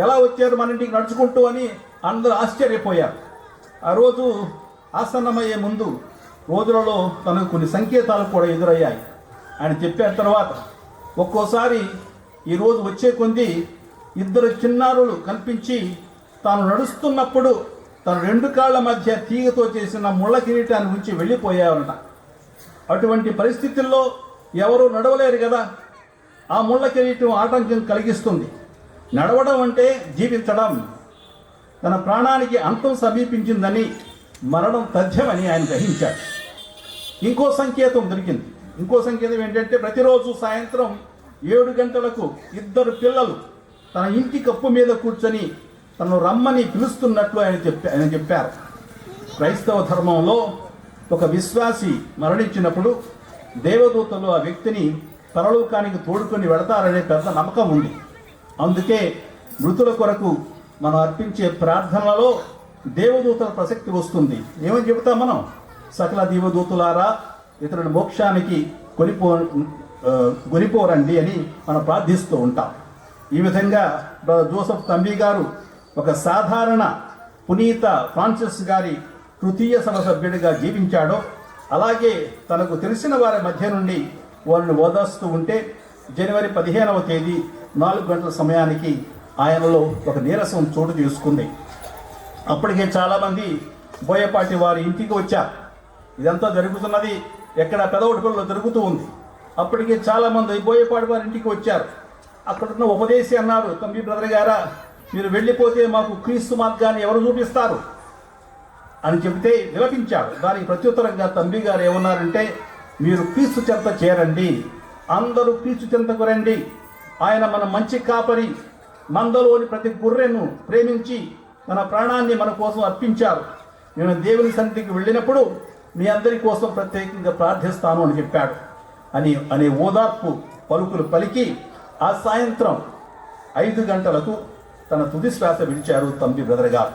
[SPEAKER 2] ఎలా వచ్చారు మన ఇంటికి నడుచుకుంటూ అని అందరూ ఆశ్చర్యపోయారు. ఆ రోజు ఆసన్నమయ్యే ముందు రోజులలో తనకు కొన్ని సంకేతాలు కూడా ఎదురయ్యాయి. ఆయన చెప్పిన తర్వాత ఒక్కోసారి ఈరోజు వచ్చే కొంది 2 చిన్నారులు కనిపించి తాను నడుస్తున్నప్పుడు తన రెండు కాళ్ళ మధ్య తీగతో చేసిన ముళ్ళ కిరీటాన్ని ఉంచి వెళ్ళిపోయారట. అటువంటి పరిస్థితుల్లో ఎవరు నడవలేరు కదా. ఆ ముళ్ళ కిరీటం ఆటంకం కలిగిస్తుంది. నడవడం అంటే జీవించడం. తన ప్రాణానికి అంతం సమీపించిందని, మరణం తథ్యమని ఆయన గ్రహించాడు. ఇంకో సంకేతం దొరికింది. ఇంకో సంకేతం ఏంటంటే ప్రతిరోజు సాయంత్రం 7 గంటలకు 2 పిల్లలు తన ఇంటి కప్పు మీద కూర్చొని తను రమ్మని పిలుస్తున్నట్లు ఆయన చెప్పారు. క్రైస్తవ ధర్మంలో ఒక విశ్వాసి మరణించినప్పుడు దేవదూతలు ఆ వ్యక్తిని పరలోకానికి తోడుకొని వెళతారనే పెద్ద నమ్మకం ఉంది. అందుకే మృతుల కొరకు మనం అర్పించే ప్రార్థనలలో దేవదూతల ప్రసక్తి వస్తుంది. ఏమని చెబుతాం మనం? సకల దేవదూతులారా ఇతరుల మోక్షానికి కొనిపోరండి అని మనం ప్రార్థిస్తూ ఉంటాం. ఈ విధంగా బ్రదర్ జోసెఫ్ తంబి గారు ఒక సాధారణ పునీత ఫ్రాన్సిస్ గారి తృతీయ సభ సభ్యుడిగా జీవించాడో, అలాగే తనకు తెలిసిన వారి మధ్య నుండి వారిని ఓదార్స్తూ ఉంటే జనవరి 15వ తేదీ 4 గంటల సమయానికి ఆయనలో ఒక నీరసం చోటు చేసుకుంది. అప్పటికే చాలామంది బోయపాటి వారి ఇంటికి వచ్చారు. ఇదంతా జరుగుతున్నది ఎక్కడ పెదవటిపల్లిలో జరుగుతూ ఉంది. అప్పటికే చాలామంది బోయపాటి వారి ఇంటికి వచ్చారు. అక్కడున్న ఉపదేశి అన్నారు, తంబి బ్రదర్ గారా, మీరు వెళ్ళిపోతే మాకు క్రీస్తు మార్గాన్ని ఎవరు చూపిస్తారు అని చెబితే విలపించాడు. దానికి ప్రత్యుత్తరంగా తంబి గారు ఏమన్నారంటే, మీరు క్రీస్తు చెంత చేరండి, అందరూ క్రీస్తు చెంతకు రండి. ఆయన మన మంచి కాపరి, మందలోని ప్రతి గుర్రెను ప్రేమించి తన ప్రాణాన్ని మన కోసం అర్పించారు. నేను దేవుని సన్నిధికి వెళ్ళినప్పుడు మీ అందరి కోసం ప్రత్యేకంగా ప్రార్థిస్తాను అని చెప్పాడు. అనే ఓదార్పు పలుకులు పలికి ఆ సాయంత్రం 5 గంటలకు తన తుది శ్వాస విడిచారు తంబి బ్రదర్ గారు.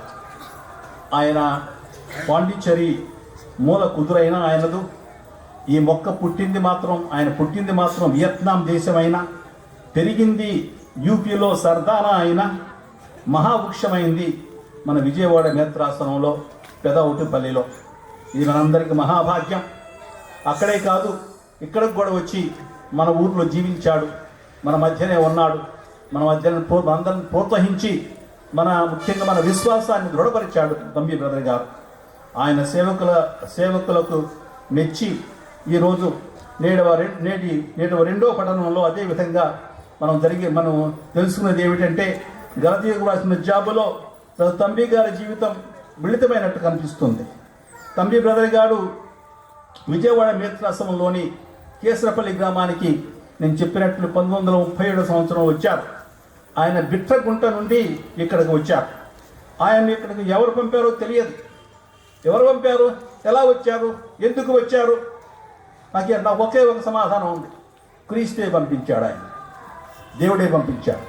[SPEAKER 2] ఆయన పాండిచ్చేరి మూల కుదురైన ఆయనదు. ఈ మొక్క ఆయన పుట్టింది మాత్రం వియత్నాం దేశమైన, పెరిగింది యూపీలో సర్దానా అయిన, మహావృక్షమైంది మన విజయవాడ నేత్రాసనంలో పెదవుటిపల్లిలో. ఇది మనందరికీ మహాభాగ్యం. అక్కడే కాదు, ఇక్కడికి కూడా వచ్చి మన ఊర్లో జీవించాడు, మన మధ్యనే ఉన్నాడు. మన మధ్యన అందరిని ప్రోత్సహించి ముఖ్యంగా మన విశ్వాసాన్ని దృఢపరిచాడు తంబి బ్రదర్ గారు. ఆయన సేవకులకు మెచ్చి ఈరోజు నేటి రెండో పఠనంలో అదేవిధంగా మనం తెలుసుకున్నది ఏమిటంటే, గలతీయులకు రాసిన జాబులో తంబి గారి జీవితం మిళితమైనట్టు కనిపిస్తుంది. తంబి బ్రదర్ గారు విజయవాడ మేత్రాసనంలోని కేసరపల్లి గ్రామానికి నేను చెప్పినట్లు 1937 సంవత్సరం వచ్చారు. ఆయన బిట్రగుంట నుండి ఇక్కడికి వచ్చారు. ఆయన ఇక్కడికి ఎవరు పంపారో తెలియదు. ఎవరు పంపారు, ఎలా వచ్చారు, ఎందుకు వచ్చారు? నాకు ఒకే ఒక సమాధానం ఉంది, క్రీస్తే పంపించాడు. ఆయన దేవుడే పంపించాడు.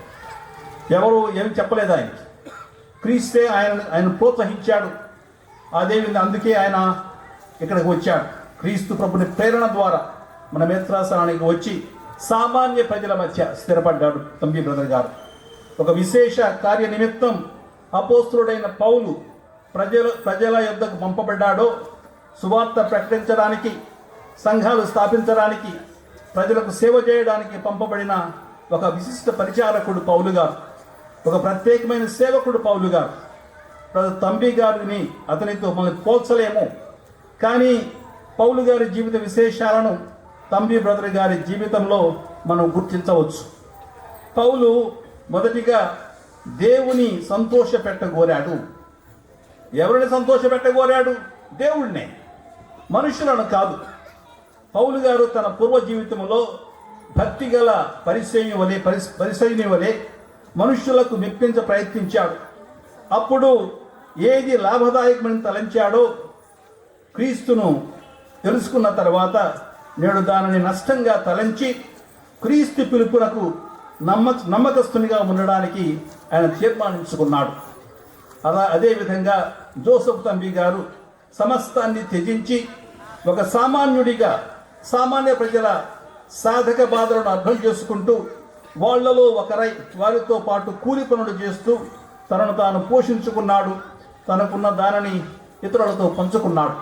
[SPEAKER 2] ఎవరు ఏమి చెప్పలేదు ఆయనకి. క్రీస్తే ఆయన ప్రోత్సహించాడు. అదేవిధంగా అందుకే ఆయన ఇక్కడికి వచ్చాడు. క్రీస్తు ప్రభుని ప్రేరణ ద్వారా మన మేత్రాసనానికి వచ్చి సామాన్య ప్రజల మధ్య స్థిరపడ్డాడు తంబి బ్రదర్ గారు. ఒక విశేష కార్య నిమిత్తం అపోస్తులుడైన పౌలు ప్రజల యొద్దకు పంపబడ్డాడో, సువార్త ప్రకటించడానికి, సంఘాలు స్థాపించడానికి, ప్రజలకు సేవ చేయడానికి పంపబడిన ఒక విశిష్ట పరిచారకుడు పౌలు గారు, ఒక ప్రత్యేకమైన సేవకుడు పౌలు గారు. తంబి గారిని అతనితో మనం పోల్చలేము. కానీ పౌలు గారి జీవిత విశేషాలను తంబి బ్రదర్ గారి జీవితంలో మనం గుర్తించవచ్చు. పౌలు మొదటిగా దేవుని సంతోషపెట్టగోరాడు. ఎవరిని సంతోషపెట్టగోరాడు? దేవుడినే, మనుషులను కాదు. పౌలు గారు తన పూర్వ జీవితంలో భక్తి గల పరిసయ్యుని వలె మనుష్యులకు మెప్పించ ప్రయత్నించాడు. అప్పుడు ఏది లాభదాయకమని తలంచాడో క్రీస్తును తెలుసుకున్న తర్వాత నేడు దానిని నష్టంగా తలంచి క్రీస్తు పిలుపునకు నమ్మకస్తునిగా ఉండడానికి ఆయన తీర్మానించుకున్నాడు. అదేవిధంగా జోసెఫ్ తంబి గారు సమస్తాన్ని త్యజించి ఒక సామాన్యుడిగా సామాన్య ప్రజల సాధక బాధలను అర్థం చేసుకుంటూ వాళ్లలో ఒకరై వారితో పాటు కూలి పనులు చేస్తూ తనను తాను పోషించుకున్నాడు. తనకున్న దానిని ఇతరులతో పంచుకున్నాడు.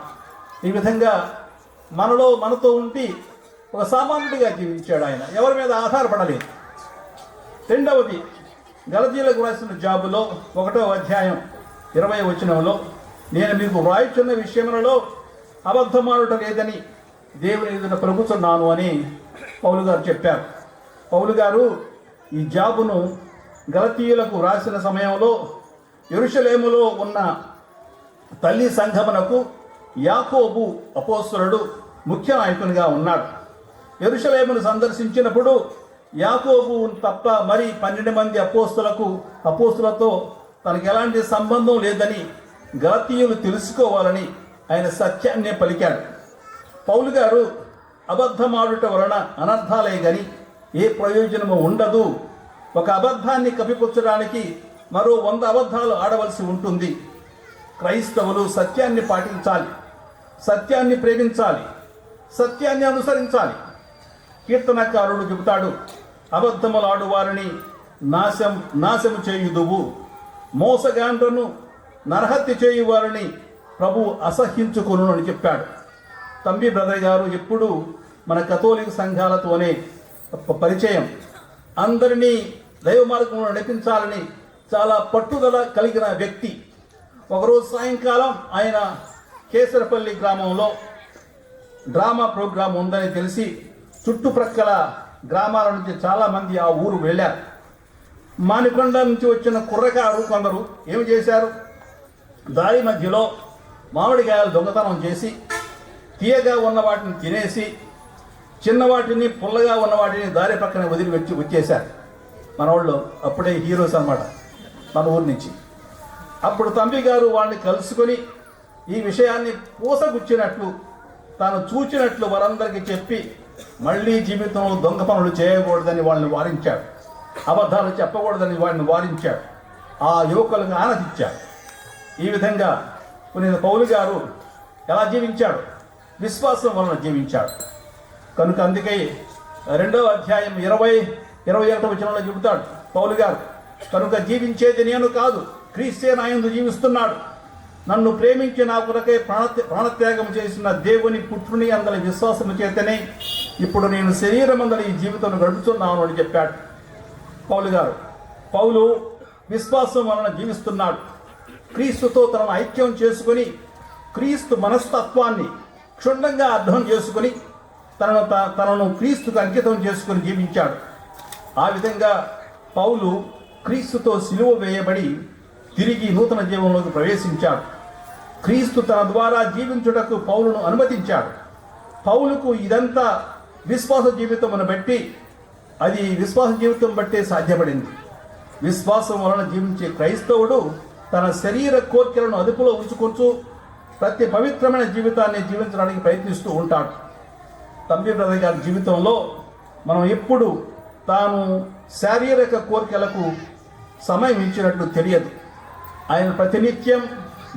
[SPEAKER 2] ఈ విధంగా మనతో ఉండి ఒక సామాన్యుడిగా జీవించాడు. ఆయన ఎవరి మీద ఆధారపడలేదు. రెండవది, గలతీయులకు రాసిన జాబులో 1వ అధ్యాయం 20వ వచనంలో, నేను మీకు వ్రాయుచున్న విషయములలో అబద్ధమాడుట లేదని దేవుని ఎదుట పలుకుతున్నాను అని పౌలు గారు చెప్పారు. పౌలు గారు ఈ జాబును గలతీయులకు వ్రాసిన సమయంలో యెరూషలేములో ఉన్న తల్లి సంఘమునకు యాకోబు అపోస్తలుడు ముఖ్య నాయకునిగా ఉన్నాడు. యెరూషలేమును సందర్శించినప్పుడు యాకోబు తప్ప మరి 12 మంది అపోస్తులతో తనకు ఎలాంటి సంబంధం లేదని గలతీయులు తెలుసుకోవాలని ఆయన సత్యాన్నే పలికాడు. పౌలు గారు అబద్ధమాడుట వలన అనర్థాలే గాని ఏ ప్రయోజనము ఉండదు. ఒక అబద్ధాన్ని కప్పిపుచ్చడానికి మరో 100 అబద్ధాలు ఆడవలసి ఉంటుంది. క్రైస్తవులు సత్యాన్ని పాటించాలి, సత్యాన్ని ప్రేమించాలి, సత్యాన్ని అనుసరించాలి. కీర్తనకారుడు చెబుతాడు, అబద్ధములాడు వారిని నాశము చేయుదువు, మోసగాండ్రను నరహత్య చేయు వారిని ప్రభు అసహ్యించుకొను అని చెప్పాడు. తంబి బ్రదర్ గారు ఎప్పుడు మన కథోలిక సంఘాలతోనే పరిచయం. అందరినీ దైవ మార్గంలో నడిపించాలని చాలా పట్టుదల కలిగిన వ్యక్తి. ఒకరోజు సాయంకాలం ఆయన కేసరపల్లి గ్రామంలో డ్రామా ప్రోగ్రాం ఉందని తెలిసి చుట్టుప్రక్కల గ్రామాల నుంచి చాలామంది ఆ ఊరు వెళ్ళారు. మానికొండ నుంచి వచ్చిన కుర్రకారు కొందరు ఏమి చేశారు, దారి మధ్యలో మామిడికాయలు దొంగతనం చేసి తీయగా ఉన్న వాటిని తినేసి చిన్నవాటిని పుల్లగా ఉన్న వాటిని దారి పక్కన వదిలి వచ్చేశారు. మన వాళ్ళు అప్పుడే హీరోస్ అన్నమాట మన ఊరి నుంచి. అప్పుడు తంబి గారు వాళ్ళని కలుసుకొని ఈ విషయాన్ని పూసగుచ్చినట్లు తాను చూచినట్లు వారందరికీ చెప్పి మళ్ళీ జీవితంలో దొంగ పనులు చేయకూడదని వాళ్ళని వారించాడు, అబద్ధాలు చెప్పకూడదని వాడిని వారించాడు, ఆ యువకులను ఆనందించాడు. ఈ విధంగా పునీత పౌలు గారు ఎలా జీవించాడు, విశ్వాసం వలన జీవించాడు. కనుక అందుకే 2వ అధ్యాయం 20-21 వచనంలో చెబుతాడు పౌలు గారు, కనుక జీవించేది నేను కాదు, క్రీస్తే నా యందు జీవిస్తున్నాడు. నన్ను ప్రేమించి నా కొరకై ప్రాణత్యాగం చేసిన దేవుని పుత్రుని అందరి విశ్వాసము చేతనే ఇప్పుడు నేను శరీరం అందరి ఈ జీవితం గడుపుతున్నాను అని చెప్పాడు పౌలు గారు. పౌలు విశ్వాసం వలన జీవిస్తున్నాడు. క్రీస్తుతో తనను ఐక్యం చేసుకుని క్రీస్తు మనస్తత్వాన్ని క్షుణ్ణంగా అర్థం చేసుకుని తనను క్రీస్తుకు అంకితం చేసుకుని జీవించాడు. ఆ విధంగా పౌలు క్రీస్తుతో సిలువ వేయబడి తిరిగి నూతన జీవంలోకి ప్రవేశించాడు. క్రీస్తు తన ద్వారా జీవించుటకు పౌలును అనుమతించాడు. పౌలుకు ఇదంతా విశ్వాస జీవితమును బట్టి, అది విశ్వాస జీవితం బట్టే సాధ్యపడింది. విశ్వాసం వలన జీవించే క్రైస్తవుడు తన శరీర కోర్కెలను అదుపులో ఉంచుకుంటూ ప్రతి పవిత్రమైన జీవితాన్ని జీవించడానికి ప్రయత్నిస్తూ ఉంటాడు. తంబి బ్రదర్ గారి జీవితంలో మనం ఎప్పుడు తాను శారీరక కోరికలకు సమయం ఇచ్చినట్లు తెలియదు. ఆయన ప్రతినిత్యం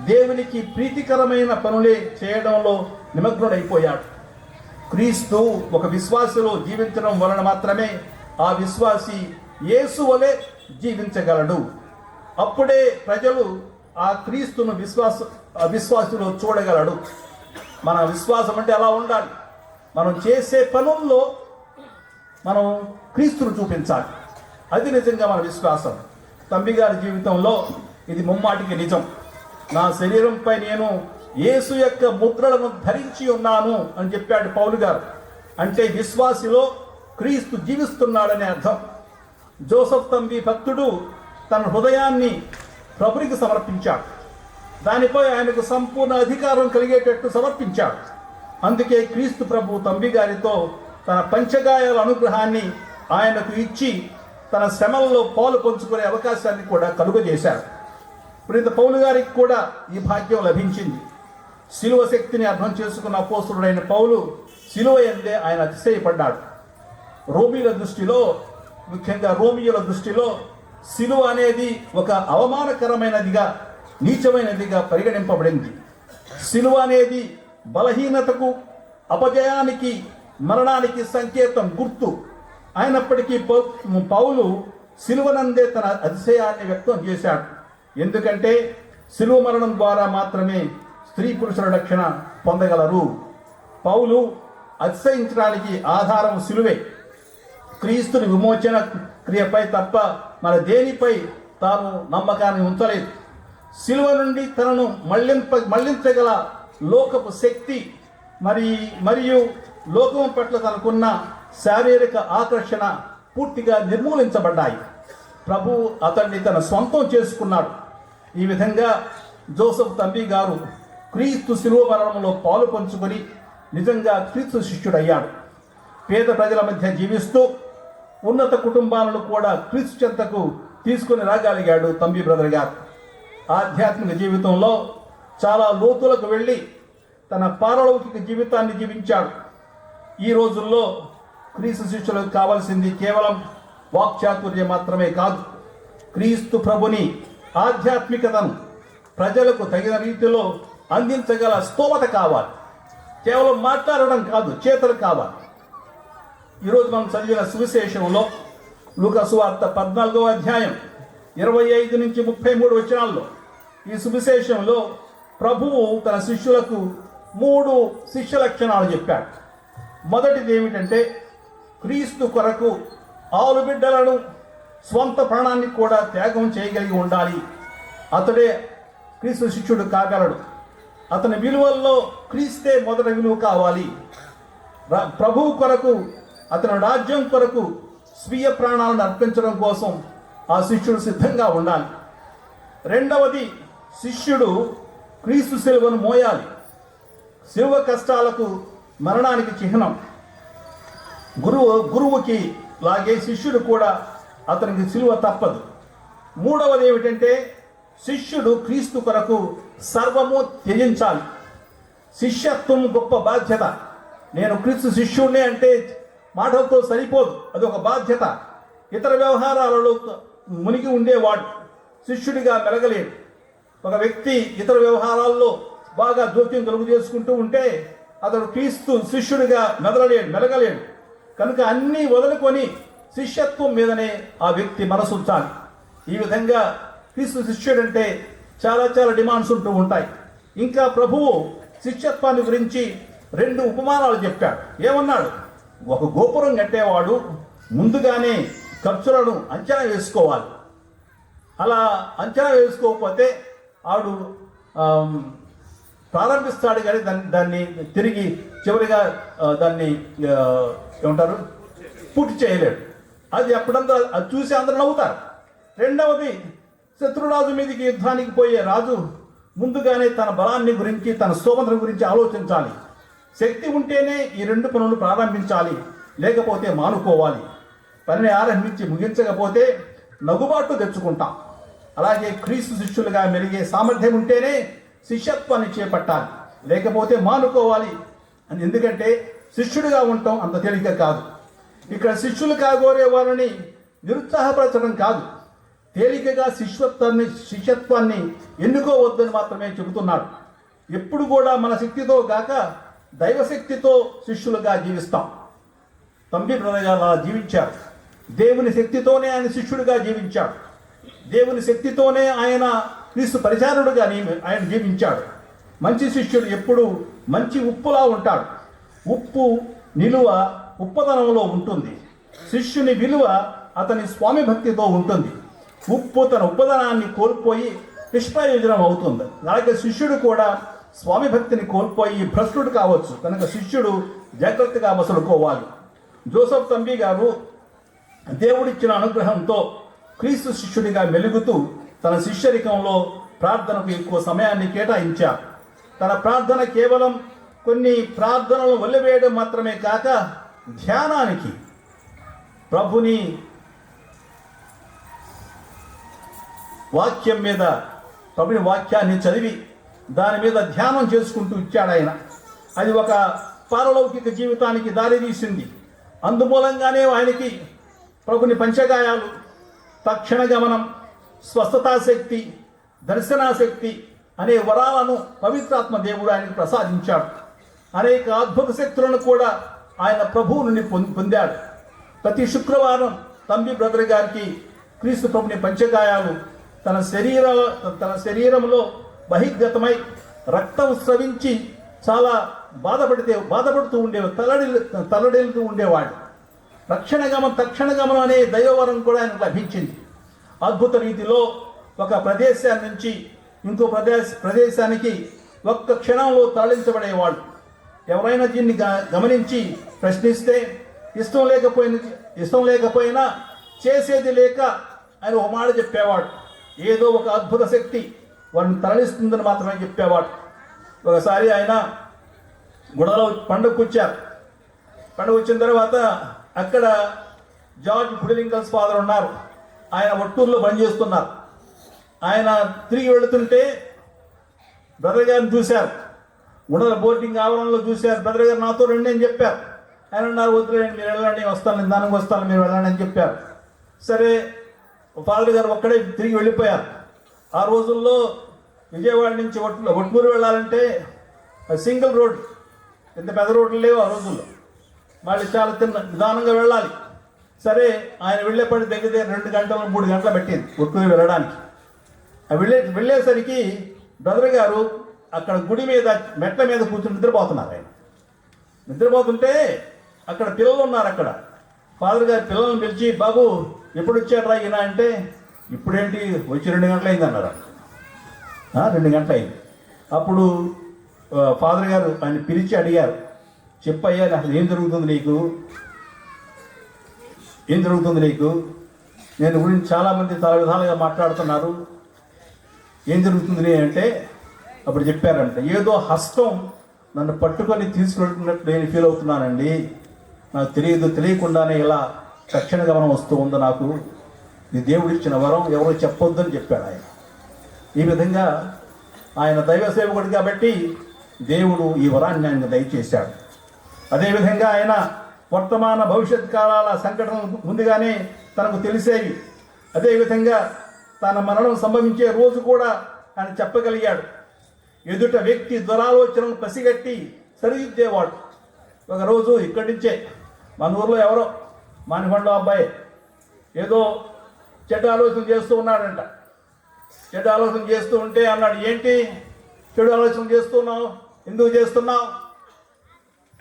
[SPEAKER 2] దేవునికి ప్రీతికరమైన పనులే చేయడంలో నిమగ్నుడైపోయాడు. క్రీస్తు ఒక విశ్వాసిలో జీవించడం వలన మాత్రమే ఆ విశ్వాసి యేసు వలె జీవించగలడు. అప్పుడే ప్రజలు ఆ క్రీస్తును విశ్వాసిలో చూడగలడు. మన విశ్వాసం అంటే అలా ఉండాలి. మనం చేసే పనుల్లో మనం క్రీస్తును చూపించాలి. అది నిజంగా మన విశ్వాసం. తంబి గారి జీవితంలో ఇది ముమ్మాటికి నిజం. నా శరీరంపై నేను యేసు యొక్క ముద్రలను ధరించి ఉన్నాను అని చెప్పాడు పౌలు గారు. అంటే విశ్వాసిలో క్రీస్తు జీవిస్తున్నాడనే అర్థం. జోసెఫ్ తంబి భక్తుడు తన హృదయాన్ని ప్రభునికి సమర్పించాడు. దానిపై ఆయనకు సంపూర్ణ అధికారం కలిగేటట్టు సమర్పించాడు. అందుకే క్రీస్తు ప్రభు తంబి గారితో తన పంచగాయాల అనుగ్రహాన్ని ఆయనకు ఇచ్చి తన శ్రమల్లో పాలు పంచుకునే అవకాశాన్ని కూడా కలుగజేశాడు. పునీత పౌలు గారికి కూడా ఈ భాగ్యం లభించింది. శిలువ శక్తిని అర్థం చేసుకున్న అపోస్తలుడైన పౌలు శిలువ యందే ఆయన అతిశయపడ్డాడు. రోమీల దృష్టిలో, ముఖ్యంగా రోమియోల దృష్టిలో శిలువ అనేది ఒక అవమానకరమైనదిగా, నీచమైనదిగా పరిగణింపబడింది. శిలువ అనేది బలహీనతకు, అపజయానికి, మరణానికి సంకేతం, గుర్తు. అయినప్పటికీ పౌలు శిలువనందే తన అతిశయాన్ని వ్యక్తం చేశాడు. ఎందుకంటే శిలువ మరణం ద్వారా మాత్రమే స్త్రీ పురుషుల రక్షణ పొందగలరు. పౌలు అతిశయించడానికి ఆధారం శిలువే. క్రీస్తుని విమోచన క్రియపై తప్ప మన దేనిపై తాను నమ్మకాన్ని ఉంచలేదు.
[SPEAKER 7] శిలువ నుండి తనను మళ్లించగల లోకపు శక్తి మరియు లోకం పట్ల తనకున్న శారీరక ఆకర్షణ పూర్తిగా నిర్మూలించబడ్డాయి. ప్రభువు అతన్ని తన సొంతం చేసుకున్నాడు. ఈ విధంగా జోసెఫ్ తంబి గారు క్రీస్తు శిలువ మరణంలో పాలు పంచుకొని నిజంగా క్రీస్తు శిష్యుడయ్యాడు. పేద ప్రజల మధ్య జీవిస్తూ ఉన్నత కుటుంబాలను కూడా క్రీస్తు చెంతకు తీసుకుని రాగలిగాడు తంబి బ్రదర్ గారు. ఆధ్యాత్మిక జీవితంలో చాలా లోతులకు వెళ్ళి తన పారలౌకిక జీవితాన్ని జీవించాడు. ఈ రోజుల్లో క్రీస్తు శిష్యులకు కావాల్సింది కేవలం వాక్చాతుర్యం మాత్రమే కాదు, క్రీస్తు ప్రభుని ఆధ్యాత్మికతను ప్రజలకు తగిన రీతిలో అందించగల స్తోమత కావాలి. కేవలం మాట్లాడడం కాదు, చేతలు కావాలి. ఈరోజు మనం చదివిన సువిశేషంలో లూకా సువార్త 14వ అధ్యాయం 25 నుంచి 33 వచనాల్లో ఈ సువిశేషంలో ప్రభువు తన శిష్యులకు 3 శిష్య లక్షణాలు చెప్పాడు. మొదటిది ఏమిటంటే క్రీస్తు కొరకు ఆలుబిడ్డలను స్వంత ప్రాణాన్ని కూడా త్యాగం చేయగలిగి ఉండాలి. అతడే క్రీస్తు శిష్యుడు కాగలడు. అతని విలువల్లో క్రీస్తే మొదటి విలువ కావాలి. ప్రభువు కొరకు, అతని రాజ్యం కొరకు స్వీయ ప్రాణాలను అర్పించడం కోసం ఆ శిష్యుడు సిద్ధంగా ఉండాలి. రెండవది, శిష్యుడు క్రీస్తు శిలువను మోయాలి. శిలువ కష్టాలకు, మరణానికి చిహ్నం. గురువుకి లాగే శిష్యుడు కూడా అతనికి శిలువ తప్పదు. మూడవది ఏమిటంటే శిష్యుడు క్రీస్తు కొరకు సర్వము త్యజించాలి. శిష్యత్వం గొప్ప బాధ్యత. నేను క్రీస్తు శిష్యుడినే అంటే మాటలతో సరిపోదు, అది ఒక బాధ్యత. ఇతర వ్యవహారాలలో మునిగి ఉండేవాడు శిష్యుడిగా మెలగలేడు. ఒక వ్యక్తి ఇతర వ్యవహారాల్లో బాగా జోక్యం కలుగు చేసుకుంటూ ఉంటే అతడు క్రీస్తు శిష్యుడిగా మెలగలేడు. కనుక అన్నీ వదులుకొని శిష్యత్వం మీదనే ఆ వ్యక్తి మనసు ఉంచాలి. ఈ విధంగా క్రీస్తు శిష్యుడంటే చాలా చాలా డిమాండ్స్ ఉంటూ ఉంటాయి. ఇంకా ప్రభువు శిష్యత్వాన్ని గురించి 2 ఉపమానాలు చెప్పాడు. ఏమన్నాడు? ఒక గోపురం కట్టేవాడు ముందుగానే ఖర్చులను అంచనా వేసుకోవాలి. అలా అంచనా వేసుకోకపోతే ఆడు ప్రారంభిస్తాడు కానీ దాన్ని తిరిగి చివరిగా దాన్ని ఏమంటారు పూర్తి చేయలేడు. అది అప్పుడంతా అది చూసి అందరూ నవ్వుతారు. రెండవది, శత్రురాజు మీదకి యుద్ధానికి పోయే రాజు ముందుగానే తన బలాన్ని గురించి, తన స్తోమతను గురించి ఆలోచించాలి. శక్తి ఉంటేనే ఈ 2 పనులు ప్రారంభించాలి, లేకపోతే మానుకోవాలి. పనిని ఆరంభించి ముగించకపోతే నగుబాటు తెచ్చుకుంటాం. అలాగే క్రీస్తు శిష్యులుగా మెలిగే సామర్థ్యం ఉంటేనే శిష్యత్వాన్ని చేపట్టాలి, లేకపోతే మానుకోవాలి. ఎందుకంటే శిష్యుడిగా ఉండటం అంత తేలిక కాదు. ఇక్కడ శిష్యులు కాగోరే వారిని నిరుత్సాహపరచడం కాదు, తేలికగా శిష్యత్వాన్ని ఎన్నుకోవద్దని మాత్రమే చెబుతున్నాడు. ఎప్పుడు కూడా మన శక్తితో గాక దైవశక్తితో శిష్యులుగా జీవిస్తాం. తంబి బ్రదర్ అలా జీవించారు. దేవుని శక్తితోనే ఆయన శిష్యుడిగా జీవించాడు. దేవుని శక్తితోనే ఆయన క్రీస్తు పరిచారుడుగా ఆయన జీవించాడు. మంచి శిష్యుడు ఎప్పుడు మంచి ఉప్పులా ఉంటాడు. ఉప్పు నిలువ ఉప్పదనంలో ఉంటుంది. శిష్యుని విలువ అతని స్వామి భక్తితో ఉంటుంది. ఉప్పు తన ఉప్పదనాన్ని కోల్పోయి నిష్ప్రయోజనం అవుతుంది. అలాగే శిష్యుడు కూడా స్వామి భక్తిని కోల్పోయి భ్రష్టుడు కావచ్చు. కనుక శిష్యుడు జాగ్రత్తగా మసలుకోవాలి. జోసెఫ్ తంబి గారు దేవుడిచ్చిన అనుగ్రహంతో క్రీస్తు శిష్యుడిగా మెలుగుతూ తన శిష్యరికంలో ప్రార్థనకు ఎక్కువ సమయాన్ని కేటాయించారు. తన ప్రార్థన కేవలం కొన్ని ప్రార్థనలు వదిలివేయడం మాత్రమే కాక ధ్యానానికి, ప్రభుని వాక్యం మీద, ప్రభుని వాక్యాన్ని చదివి దాని మీద ధ్యానం చేసుకుంటూ ఇచ్చాడు ఆయన. అది ఒక పారలౌకిక జీవితానికి దారితీసింది. అందుమూలంగానే ఆయనకి ప్రభుని పంచగాయాలు, తక్షణ గమనం, స్వస్థతాశక్తి, దర్శనాశక్తి అనే వరాలను పవిత్రాత్మ దేవుడు ఆయనకు ప్రసాదించాడు. అనేక అద్భుత శక్తులను కూడా ఆయన ప్రభువు నుండి పొందాడు. ప్రతి శుక్రవారం తంబి బ్రదర్ గారికి క్రీస్తు ప్రభుని పంచగాయాలు తన శరీరంలో బహిర్గతమై రక్తం స్రవించి చాలా బాధపడుతూ ఉండేవాడు, తల్లడిల్లుతూ ఉండేవాడు. తక్షణ గమనం అనే దైవవరం కూడా ఆయనకు లభించింది. అద్భుత రీతిలో ఒక ప్రదేశాన్ని నుంచి ఇంకో ప్రదేశానికి ఒక్క క్షణంలో తరలించబడేవాళ్ళు. ఎవరైనా దీన్ని గమనించి ప్రశ్నిస్తే ఇష్టం లేకపోయినా చేసేది లేక ఆయన ఒక మాట చెప్పేవాడు. ఏదో ఒక అద్భుత శక్తి వారిని తరలిస్తుందని మాత్రమే చెప్పేవాడు. ఒకసారి ఆయన గుడలో పండుగకు వచ్చారు. పండుగ వచ్చిన తర్వాత అక్కడ జార్జ్ పుడిలింకల్స్ ఫాదర్ ఉన్నారు. ఆయన ఒట్టూరులో పనిచేస్తున్నారు. ఆయన తిరిగి వెళుతుంటే బ్రదర్ గారిని చూశారు. గుడల బోర్డింగ్ ఆవరణలో చూశారు. బ్రదర్ గారు నాతో రండి అని చెప్పారు. ఆయన అన్నారు, వద్దులేండి మీరు వెళ్ళండి, వస్తాను, నిదానంగా వస్తాను, మీరు వెళ్ళండి అని చెప్పారు. సరే, ఫాదర్ గారు ఒక్కడే తిరిగి వెళ్ళిపోయారు. ఆ రోజుల్లో విజయవాడ నుంచి ఒట్మూరు వెళ్ళాలంటే సింగిల్ రోడ్, ఇంత పెద్ద రోడ్లు లేవు ఆ రోజుల్లో. మళ్ళీ చాలా నిదానంగా వెళ్ళాలి. సరే, ఆయన వెళ్ళేపడి దగ్గర 2 గంటలు 3 గంటలు పెట్టింది ఒట్మూరు వెళ్ళడానికి. వెళ్ళేసరికి బ్రదర్ గారు అక్కడ గుడి మీద మెట్ల మీద కూర్చుని నిద్రపోతున్నారు. ఆయన నిద్రపోతుంటే అక్కడ పిల్లలు ఉన్నారు. అక్కడ ఫాదర్ గారి పిల్లల్ని పిలిచి, బాబు ఎప్పుడు వచ్చారా ఈయన అంటే, ఇప్పుడేంటి వచ్చి 2 గంటలు అయింది అన్నారు. 2 గంటలు అయింది. అప్పుడు ఫాదర్ గారు ఆయన పిలిచి అడిగారు, చెప్పయ్యా అసలు ఏం జరుగుతుంది నీకు, నేను గురించి చాలామంది చాలా విధాలుగా మాట్లాడుతున్నారు, ఏం జరుగుతుంది అంటే అప్పుడు చెప్పారంట, ఏదో హస్తం నన్ను పట్టుకొని తీసుకెళ్తున్నట్టు నేను ఫీల్ అవుతున్నానండి, నాకు తెలియకుండానే ఇలా తక్షణ గమనం వస్తూ ఉంది నాకు, ఇది దేవుడిచ్చిన వరం, ఎవరో చెప్పొద్దని చెప్పాడు ఆయన. ఈ విధంగా ఆయన దైవ సేవకుడు కాబట్టి దేవుడు ఈ వరాన్ని ఆయన దయచేశాడు. అదేవిధంగా ఆయన వర్తమాన భవిష్యత్ కాలాల సంఘటనలు ముందుగానే తనకు తెలిసేవి. అదేవిధంగా తన మరణం సంభవించే రోజు కూడా ఆయన చెప్పగలిగాడు. ఎదుట వ్యక్తి దురాలోచనను పసిగట్టి సరిదిద్దేవాడు. ఒకరోజు ఇక్కడి నుంచే మన ఊర్లో ఎవరో మానికొండ అబ్బాయి ఏదో చెడ్డ ఆలోచన చేస్తూ ఉన్నాడంట. చెడ్డ ఆలోచన చేస్తూ ఉంటే అన్నాడు, ఏంటి చెడు ఆలోచన చేస్తున్నావు, ఎందుకు చేస్తున్నావు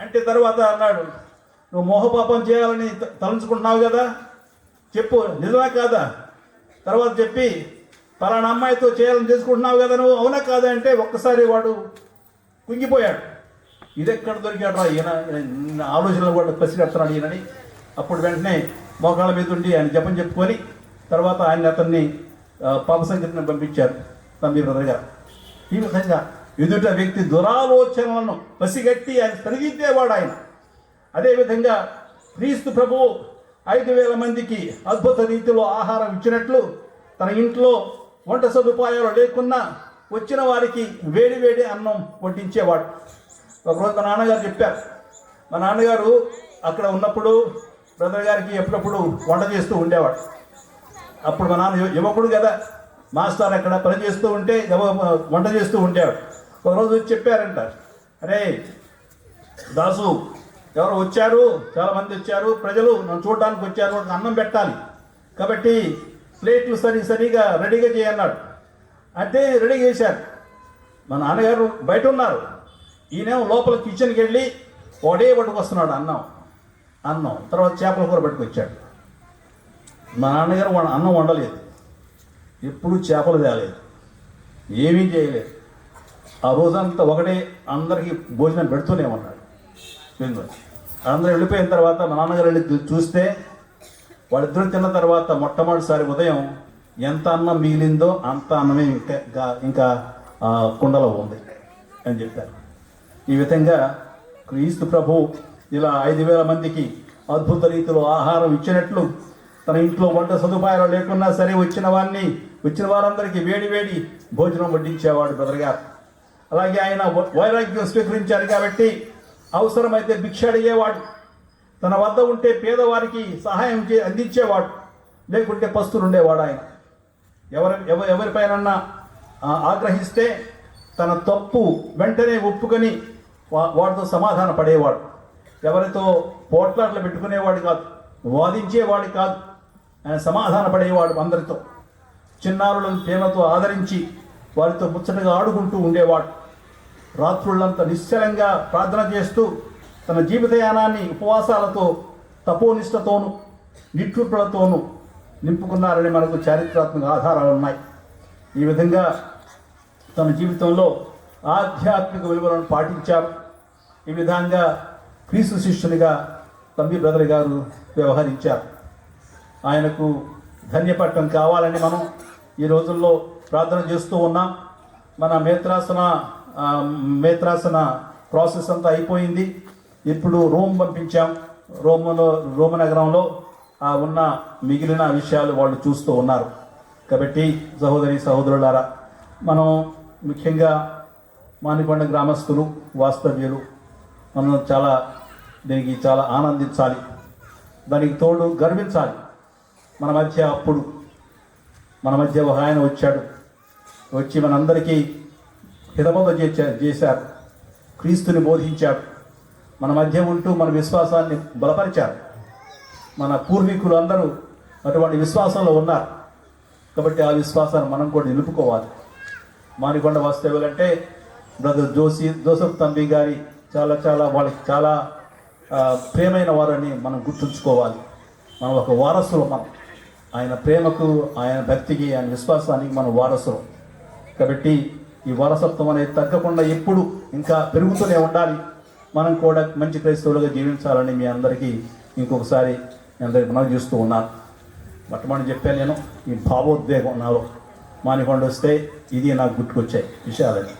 [SPEAKER 7] అంటే, తర్వాత అన్నాడు, నువ్వు మోహపాపం చేయాలని తలంచుకుంటున్నావు కదా, చెప్పు నిజమే కాదా, తర్వాత చెప్పి పలానా అమ్మాయితో చేయాలని చేసుకుంటున్నావు కదా నువ్వు, అవునా కాదా అంటే ఒక్కసారి వాడు కుంగిపోయాడు. ఇదెక్కడ దొరికాడు రా ఈయన, ఆలోచనలు కూడా పసిగడుతున్నాడు ఈయనని. అప్పుడు వెంటనే మోకాళ్ళ మీద ఉండి ఆయన జపం చెప్పుకొని తర్వాత అతన్ని పాప సంగతిని పంపించారు తమ్మి బ్రదర్ గారు. ఈ విధంగా ఎదుట వ్యక్తి దురాలోచనలను పసిగట్టి ఆయన సరిదిద్దేవాడు ఆయన. అదేవిధంగా క్రీస్తు ప్రభువు 5,000 మందికి అద్భుత రీతిలో ఆహారం ఇచ్చినట్లు తన ఇంట్లో వంట సదుపాయాలు లేకున్నా వచ్చిన వారికి వేడి అన్నం వడ్డించేవాడు. ఒకరోజు మా నాన్నగారు చెప్పారు, మా నాన్నగారు అక్కడ ఉన్నప్పుడు బ్రదర్ గారికి ఎప్పుడప్పుడు వంట చేస్తూ ఉండేవాడు. అప్పుడు మా నాన్న యువకుడు కదా, మాస్టర్ అక్కడ పని చేస్తూ ఉంటే వంట చేస్తూ ఉండేవాడు. ఒకరోజు వచ్చి చెప్పారంట, అరే దాసు ఎవరు వచ్చారు, చాలామంది వచ్చారు, ప్రజలు నన్ను చూడడానికి వచ్చారు, అన్నం పెట్టాలి కాబట్టి ప్లేట్లు సరిగా రెడీగా చేయన్నాడు. అంటే రెడీ చేశారు. మా నాన్నగారు బయట ఉన్నారు, ఈయనేమో లోపల కిచెన్కి వెళ్ళి ఒకటే పట్టుకొస్తున్నాడు అన్నం తర్వాత చేపల కూర పట్టుకొచ్చాడు. మా నాన్నగారు అన్నం వండలేదు, ఎప్పుడు చేపలు తేలేదు, ఏమీ చేయలేదు. ఆ రోజంతా ఒకటే అందరికీ భోజనం పెడుతూనే ఉన్నాడు. అందరూ వెళ్ళిపోయిన తర్వాత మా నాన్నగారు వెళ్ళి చూస్తే వాళ్ళిద్దరూ తిన్న తర్వాత మొట్టమొదటిసారి ఉదయం ఎంత అన్నం మిగిలిందో అంత అన్నమే ఇంకా కుండలో ఉంది అని చెప్పారు. ఈ విధంగా క్రీస్తు ప్రభు ఇలా 5,000 మందికి అద్భుత రీతిలో ఆహారం ఇచ్చినట్లు తన ఇంట్లో వంట సదుపాయాలు లేకున్నా సరే వచ్చిన వారందరికీ వేడి భోజనం వడ్డించేవాడు బ్రదర్ గారు. అలాగే ఆయన వైరాగ్యం స్వీకరించారు కాబట్టి అవసరమైతే భిక్ష అడిగేవాడు. తన వద్ద ఉంటే పేదవారికి సహాయం అందించేవాడు, లేకుంటే పస్తులు ఉండేవాడు. ఆయన ఎవరిపైనన్నా ఆగ్రహిస్తే తన తప్పు వెంటనే ఒప్పుకొని వాడితో సమాధాన పడేవాడు. ఎవరితో పోట్లాట్లు పెట్టుకునేవాడు కాదు, వాదించేవాడు కాదు, ఆయన సమాధాన పడేవాడు అందరితో. చిన్నారులను ప్రేమతో ఆదరించి వారితో ముచ్చటగా ఆడుకుంటూ ఉండేవాడు. రాత్రులంతా నిశ్చలంగా ప్రార్థన చేస్తూ తన జీవితయానాన్ని ఉపవాసాలతో తపోనిష్టతోనూ నిట్టూర్పులతోనూ నింపుకున్నారని మనకు చారిత్రాత్మక ఆధారాలు ఉన్నాయి. ఈ విధంగా తన జీవితంలో ఆధ్యాత్మిక విలువలను పాటించారు. ఈ విధంగా క్రీస్తు శిష్యునిగా తంబి బ్రదర్ గారు వ్యవహరించారు. ఆయనకు ధన్యపట్టం కావాలని మనం ఈ రోజుల్లో ప్రార్థన చేస్తూ ఉన్నాం. మన మేత్రాసన ప్రాసెస్ అంతా అయిపోయింది. ఇప్పుడు రోమ్ పంపించాం. రోమ నగరంలో ఉన్న మిగిలిన విషయాలు వాళ్ళు చూస్తూ ఉన్నారు. కాబట్టి సహోదరి సహోదరులారా, మనం ముఖ్యంగా మానికొండ గ్రామస్తులు, వాస్తవ్యులు మనం దీనికి చాలా ఆనందించాలి. దానికి తోడు గర్వించాలి. మన మధ్య ఒక ఆయన వచ్చి మనందరికీ హితబోధ చేశారు, క్రీస్తుని బోధించాడు, మన మధ్య ఉంటూ మన విశ్వాసాన్ని బలపరిచారు. మన పూర్వీకులు అందరూ అటువంటి విశ్వాసంలో ఉన్నారు. కాబట్టి ఆ విశ్వాసాన్ని మనం కూడా నిలుపుకోవాలి. మానికొండ వాస్తవ్యులంటే బ్రదర్ జోసెఫ్ తంబి గారి వాళ్ళకి చాలా ప్రేమైన వారని మనం గుర్తుంచుకోవాలి. మనం ఒక వారసులు. మనం ఆయన ప్రేమకు, ఆయన భక్తికి, ఆయన విశ్వాసానికి మనం వారసులు. కాబట్టి ఈ వారసత్వం అనేది తగ్గకుండా ఎప్పుడు ఇంకా పెరుగుతూనే ఉండాలి. మనం కూడా మంచి క్రైస్తవులుగా జీవించాలని మీ అందరికీ ఇంకొకసారి మనవి చేస్తూ ఉన్నాను. మొట్టమొదటి చెప్పాను నేను, ఈ భావోద్వేగం నాలో మానికొండ వస్తే ఇది నాకు గుర్తుకొచ్చాయి విషయాలని.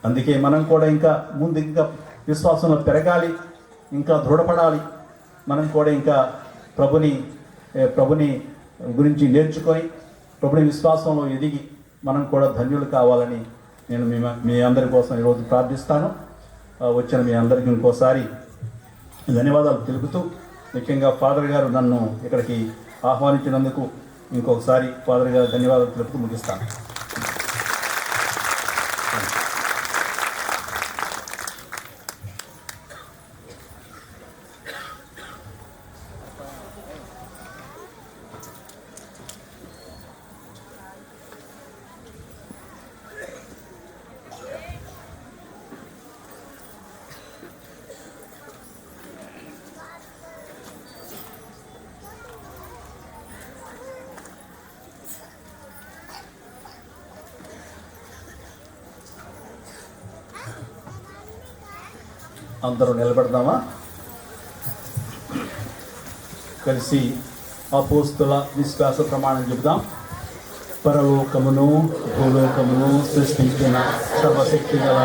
[SPEAKER 7] అందుకే మనం కూడా ఇంకా విశ్వాసంలో పెరగాలి, ఇంకా దృఢపడాలి. మనం కూడా ఇంకా ప్రభుని గురించి నేర్చుకొని ప్రభుని విశ్వాసంలో ఎదిగి మనం కూడా ధన్యులు కావాలని నేను మీ అందరి కోసం ఈరోజు ప్రార్థిస్తాను. వచ్చిన మీ అందరికీ ఇంకోసారి ధన్యవాదాలు తెలుపుతూ, ముఖ్యంగా ఫాదర్ గారు నన్ను ఇక్కడికి ఆహ్వానించినందుకు ఇంకొకసారి ఫాదర్ గారు ధన్యవాదాలు తెలుపుతూ ముగిస్తాను. అందరూ నిలబడదామా? కలిసి అపోస్తుల విశ్వాస ప్రమాణం చెబుదాం. పరలోకమును భూలోకమును సృష్టించిన సర్వశక్తి గల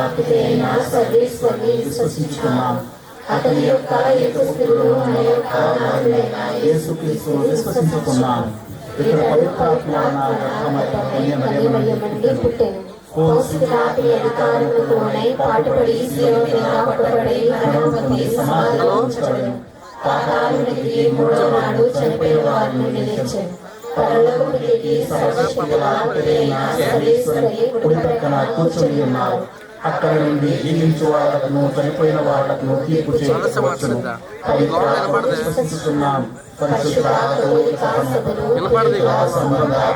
[SPEAKER 7] విశ్వసించుకున్నాం.
[SPEAKER 4] అతని యొక్క ఏకపుత్రుడు మన యొక్క నాథుడైన
[SPEAKER 7] యేసుక్రీస్తును విశ్వసించుకున్నాను. ఇక్కడ పవిత్రాత్మ
[SPEAKER 4] పుట్టెను. పౌష్టికాపి అధికారములతోనే పాటుపడి శిలువ మీద కొట్టబడి మరణపతి సమాధిలో ఉంచబడెను. పాతాళమునికి మూడవ నాడు చనిపోయిన వారిని నిలిచాను. పరలోకముకి సర్వశక్తిగల పితైన సర్వేశ్వరుని కుడి ప్రక్కన కూర్చొని ఉన్నారు.
[SPEAKER 7] అక్కడ నుండి జీవించు వాళ్ళను చనిపోయిన వాళ్ళను తీర్పు చేయవచ్చును. విశ్వసించుతున్నాం. పరిశుద్ధ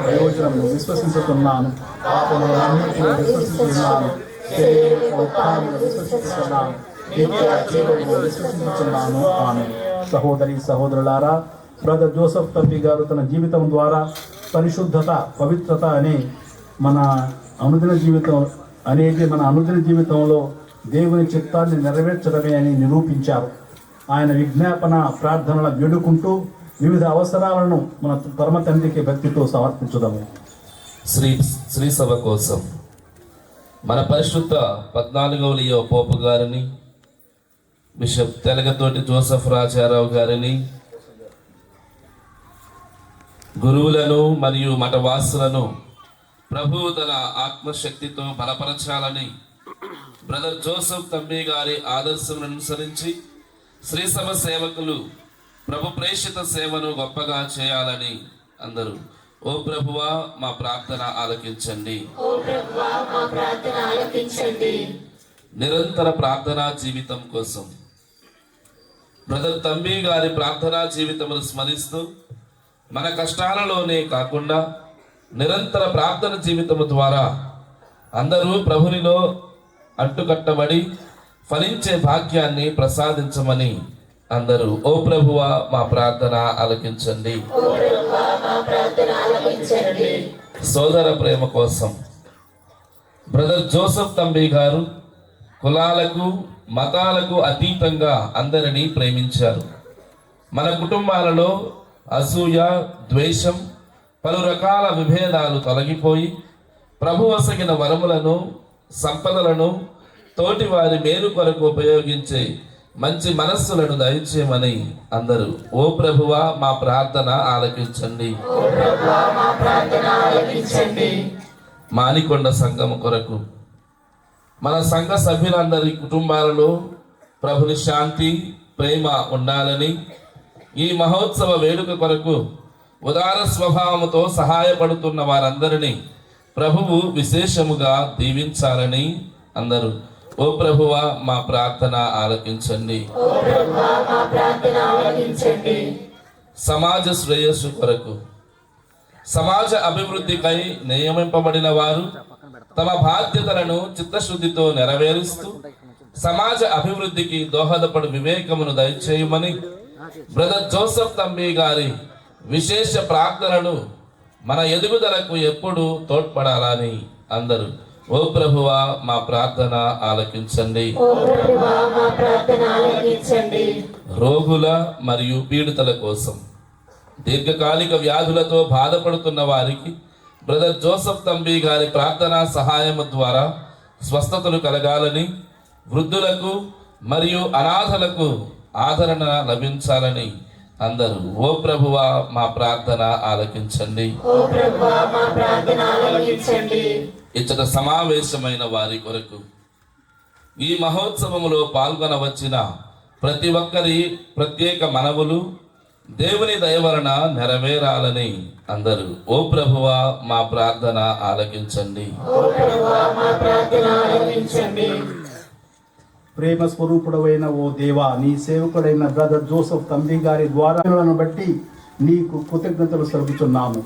[SPEAKER 7] ప్రయోజనము విశ్వసించుతున్నాను. పాపములన్నిటిని విశ్వసిస్తున్నాను. విశ్వసిస్తున్నాను. విశ్వసించుతున్నాను. ఆమె. సహోదరి సహోదరులారా, బ్రదర్ జోసెఫ్ తంబి గారు తన జీవితం ద్వారా పరిశుద్ధత, పవిత్రత అనే మన అనుదిన జీవితంలో దేవుని చిత్తాన్ని నెరవేర్చడమే అని నిరూపించారు. ఆయన విజ్ఞాపన ప్రార్థనల వేడుకుంటూ వివిధ అవసరాలను మన పరమ తండ్రికి భక్తితో సమర్పించుదాము.
[SPEAKER 8] శ్రీ సభ కోసం మన పరిశుద్ధ 14వ లియో పోపు గారిని, బిషప్ తెలగతోటి జోసెఫ్ రాజారావు గారిని, గురువులను మరియు మఠవాసులను ప్రభువు తన ఆత్మశక్తితో బలపరచాలని, బ్రదర్ జోసెఫ్ తంబి గారి ఆదర్శం అనుసరించి శ్రీ సభ సేవకులు ప్రభు ప్రేషిత సేవను గొప్పగా చేయాలని అందరూ ఓ ప్రభువా మా ప్రార్థన ఆలకించండి. నిరంతర ప్రార్థనా జీవితం కోసం బ్రదర్ తంబి గారి ప్రార్థనా జీవితమును స్మరిస్తూ మన కష్టాలలోనే కాకుండా నిరంతర ప్రార్థన జీవితము ద్వారా అందరూ ప్రభునిలో అంటుకట్టబడి ఫలించే భాగ్యాన్ని ప్రసాదించమని అందరూ ఓ ప్రభువా మా ప్రార్థన ఆలకించండి. సోదర ప్రేమ కోసం బ్రదర్ జోసెఫ్ తంబి గారు కులాలకు మతాలకు అతీతంగా అందరినీ ప్రేమించారు. మన కుటుంబాలలో అసూయ, ద్వేషం, పలు రకాల విభేదాలు తొలగిపోయి ప్రభువసగిన వరములను, సంపదలను తోటి వారి మేలు కొరకు ఉపయోగించే మంచి మనస్సులను దయచేయమని అందరూ ఓ ప్రభువా మా ప్రార్థన ఆలకించండి. మానికొండ సంఘము కొరకు మన సంఘ సభ్యులందరి కుటుంబాలలో ప్రభుని శాంతి, ప్రేమ ఉండాలని, ఈ మహోత్సవ వేడుక కొరకు ఉదార స్వభావముతో సహాయపడుతున్న వారందరినీ ప్రభువు విశేషముగా దీవించాలని అందరూ ఓ ప్రభువా మా ప్రార్థన ఆలకించండి. సమాజ శ్రేయస్సు కొరకు సమాజ అభివృద్ధికై నియమింపబడిన వారు తమ బాధ్యతలను చిత్తశుద్ధితో నెరవేరుస్తూ సమాజ అభివృద్ధికి దోహదపడు వివేకమును దయచేయమని బ్రదర్ జోసెఫ్ తంబి గారి విశేష ప్రార్థనలు మన ఎదుగుదలకు ఎప్పుడు తోడ్పడాలని అందరూ ఓ ప్రభువా మా ప్రార్థన ఆలకించండి. రోగుల మరియు పీడితుల కోసం దీర్ఘకాలిక వ్యాధులతో బాధపడుతున్న వారికి బ్రదర్ జోసెఫ్ తంబి గారి ప్రార్థనా సహాయము ద్వారా స్వస్థతలు కలగాలని, వృద్ధులకు మరియు అనాథలకు ఆదరణ లభించాలని అందరూ ఓ ప్రభువా మా ప్రార్థన ఆలకించండి. ఇచ్చట సమావేశమైన వారి కొరకు ఈ మహోత్సవములో పాల్గొనవచ్చిన ప్రతి ఒక్కరి ప్రత్యేక మనవులు దేవుని దయ వలన నెరవేరాలని అందరూ ఓ ప్రభువా మా ప్రార్థన ఆలకించండి.
[SPEAKER 7] ప్రేమ స్వరూపుడవైన ఓ దేవా, నీ సేవకుడైన బ్రదర్ జోసెఫ్ తంబి గారి ద్వారాలను బట్టి నీకు కృతజ్ఞతలు సలుపుచున్నాము.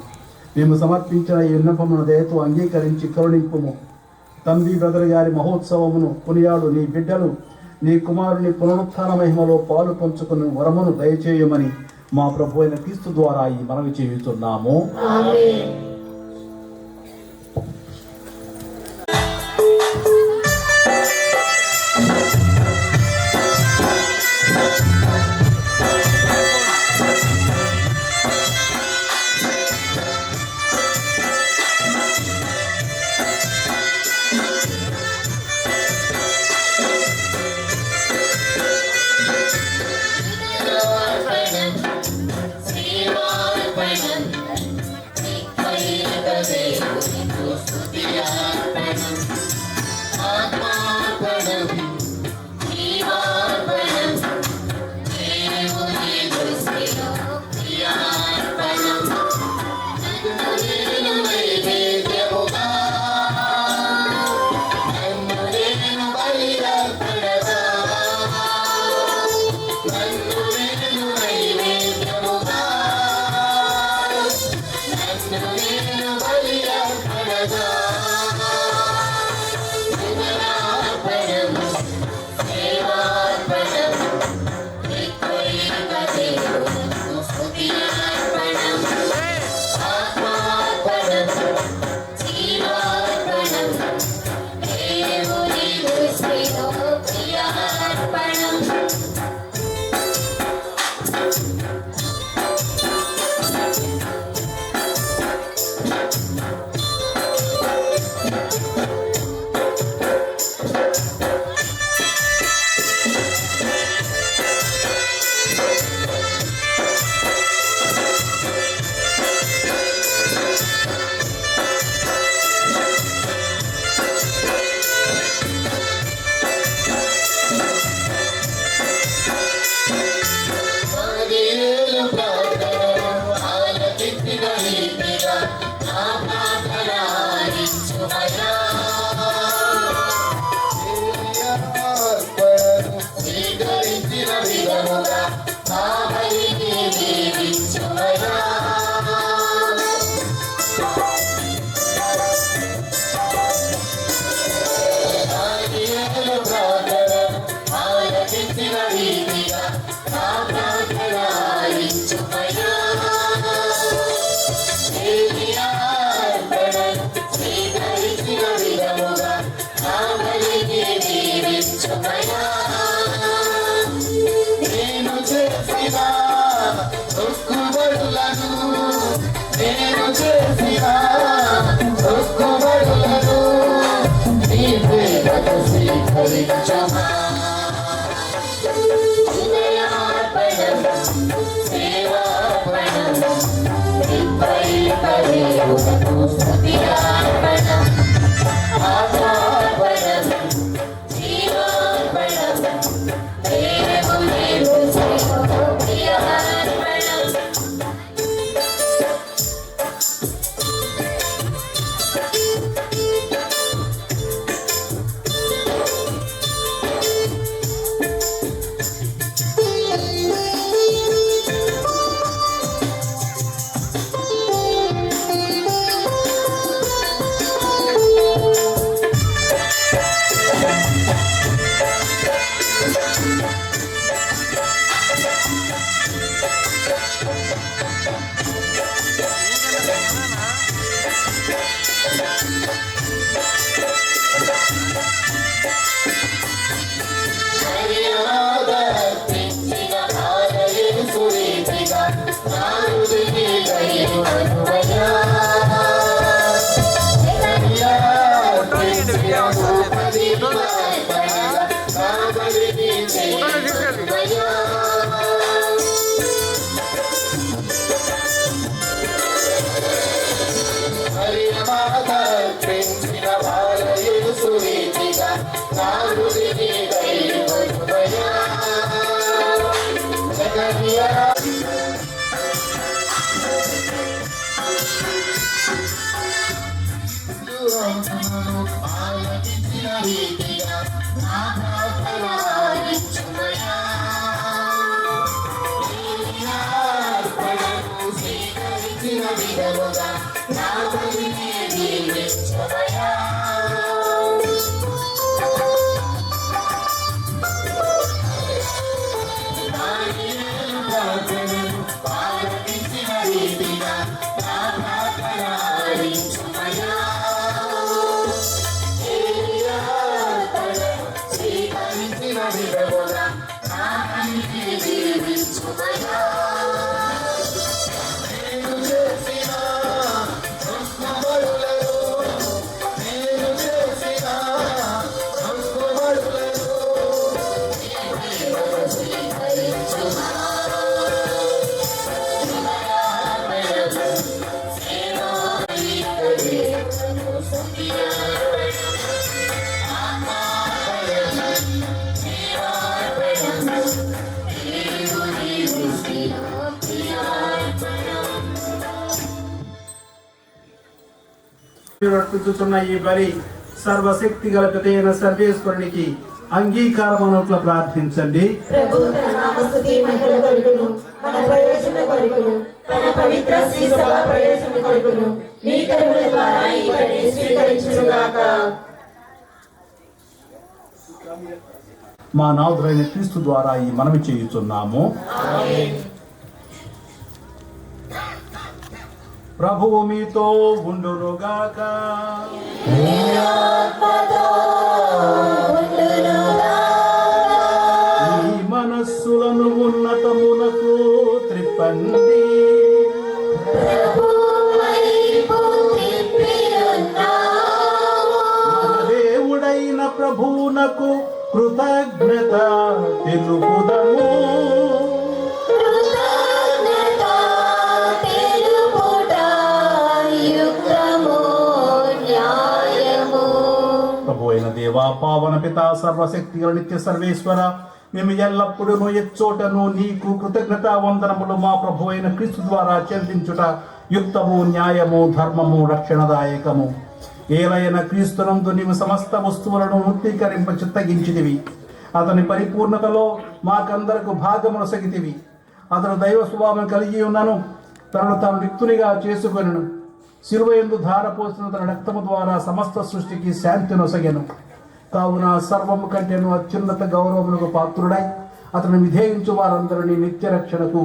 [SPEAKER 7] మేము సమర్పించిన ఈ విన్నపమును దయతో అంగీకరించి కరుణింపుము. తంబి బ్రదర్ గారి మహోత్సవమును కొనియాడు నీ బిడ్డలు నీ కుమారుని పునరుత్థాన మహిమలో పాలు పంచుకుని వరమును దయచేయమని మా ప్రభు అయిన క్రీస్తు ద్వారా ఈ మనవి చేయుచున్నాము.
[SPEAKER 3] నేను చేసిన మొక్కుబడులను నేను చేసిన మొక్కుబడులను నీ ప్రేమతో స్వీకరించమా వినయార్పణం సేవార్పణం విపరీతదేవునకు స్తుతియార్పణం ఆత్మార్పణం జీవార్పణం దేవుని ప్రియార్పణం హరియాదర్పించిన భారయేసు రీతిగా నా హృదయ దైవమనువయ్యా హరియాదర్పించిన భూపతిపైగా నా బలిని చేయుమనువయ్యా హరియాదర్పించిన భారయేసు రీతిగా నా హృదయ దైవమనువయ్యా జగన్యా ఆలకించిన రీతిగా నా ప్రార్థనాలించుమయ్యా అర్పణను స్వీకరించిన విధముగా నా బలిని దీవించుమయ్యా ఆలకించిన రీతిగా నా ప్రార్థనాలించుమయ్యా స్వీకరించిన విధముగా నా బలిని దీవించుమయ్యా నేను చేసిన మొక్కుబడులను నేను చేసిన మొక్కుబడులను స్వీకరించుమా
[SPEAKER 7] అర్పించుతున్న ఈ బలి సర్వశక్తి గల పితైన సర్వేశ్వరునికి అంగీకారమనట్ల ప్రార్థించండి.
[SPEAKER 4] ప్రభు తన నామస్తుతి మహిమ కొరకును మన ప్రయోజన కొరకును తన పవిత్ర శ్రీ సభ ప్రయోజన కొరకును మీ కరుణ ద్వారా ఈ బలి స్వీకరించుగాక.
[SPEAKER 7] మా నాథుడైన క్రీస్తు ద్వారా ఈ మనవి చేయుచున్నాము. ప్రభువు మీతో ఉండునుగాక. మీ మనస్సులను ఉన్నతమునకు త్రిప్పండి. మన దేవుడైన ప్రభువునకు కృతజ్ఞత తెలుపుదము. ప్రభు అయిన దేవా, పావన పిత, సర్వశక్తి గల నిత్య సర్వేశ్వర, మేము ఎల్లప్పుడూ ఎచ్చోటను నీకు కృతజ్ఞత వందనములు మా ప్రభు అయిన క్రీస్తు ద్వారా చెల్లించుట యుక్తము, న్యాయము, ధర్మము, రక్షణదాయకము. ఏలైన క్రీస్తునందు నీవు సమస్త వస్తువులను నూతీకరింప చిత్తగించితివి. అతని పరిపూర్ణతలో మాకందరకు భాగమును సగితివి. అతను దైవ స్వభావం కలిగి ఉన్నను తనను తాను రిక్తునిగా చేసుకొనెను. శిలువ యందు ధారపోసిన తన రక్తము ద్వారా సమస్త సృష్టికి శాంతి నొసగెను. కావున సర్వము కంటేను అత్యున్నత గౌరవమునకు పాత్రుడై అతను విధేయించు వారందరినీ నిత్య రక్షణకు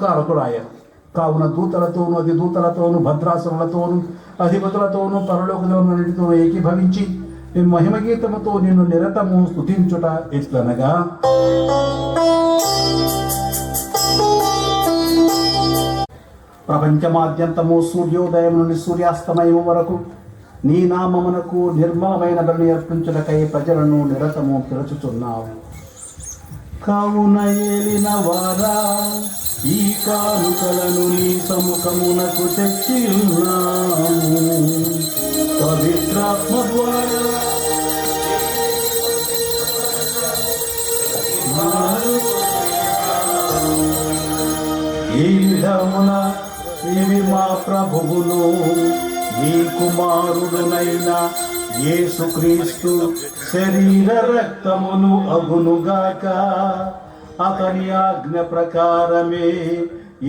[SPEAKER 7] కారకుడాయను. కావున దూతలతోనూ అధిదూతలతోనూ భద్రాసురులతోనూ అధిపతులతోనూ పరలోకములన్నిటితోనూ ఏకీభవించి మహిమగీతముతో నిన్ను నిరతము స్తుతించుట ఎట్లనగా, ప్రపంచమాద్యంతము సూర్యోదయం నుండి సూర్యాస్తమయం వరకు నీ నామమునకు నిర్మలమైన బలిని అర్పించుటకై ప్రజలను నిరతము పిలుచుచున్నావు. కావున ఏలిన వారా, ఈ కానుకలను నీ సముఖమునకు తెచ్చి ఉన్నాము. పవిత్రాత్మ ద్వారా ఈ విధమున ఇవి మా ప్రభువును నీ కుమారుడునైన యేసుక్రీస్తు శరీర రక్తములు అగునుగాక. అతని ఆజ్ఞ ప్రకారమే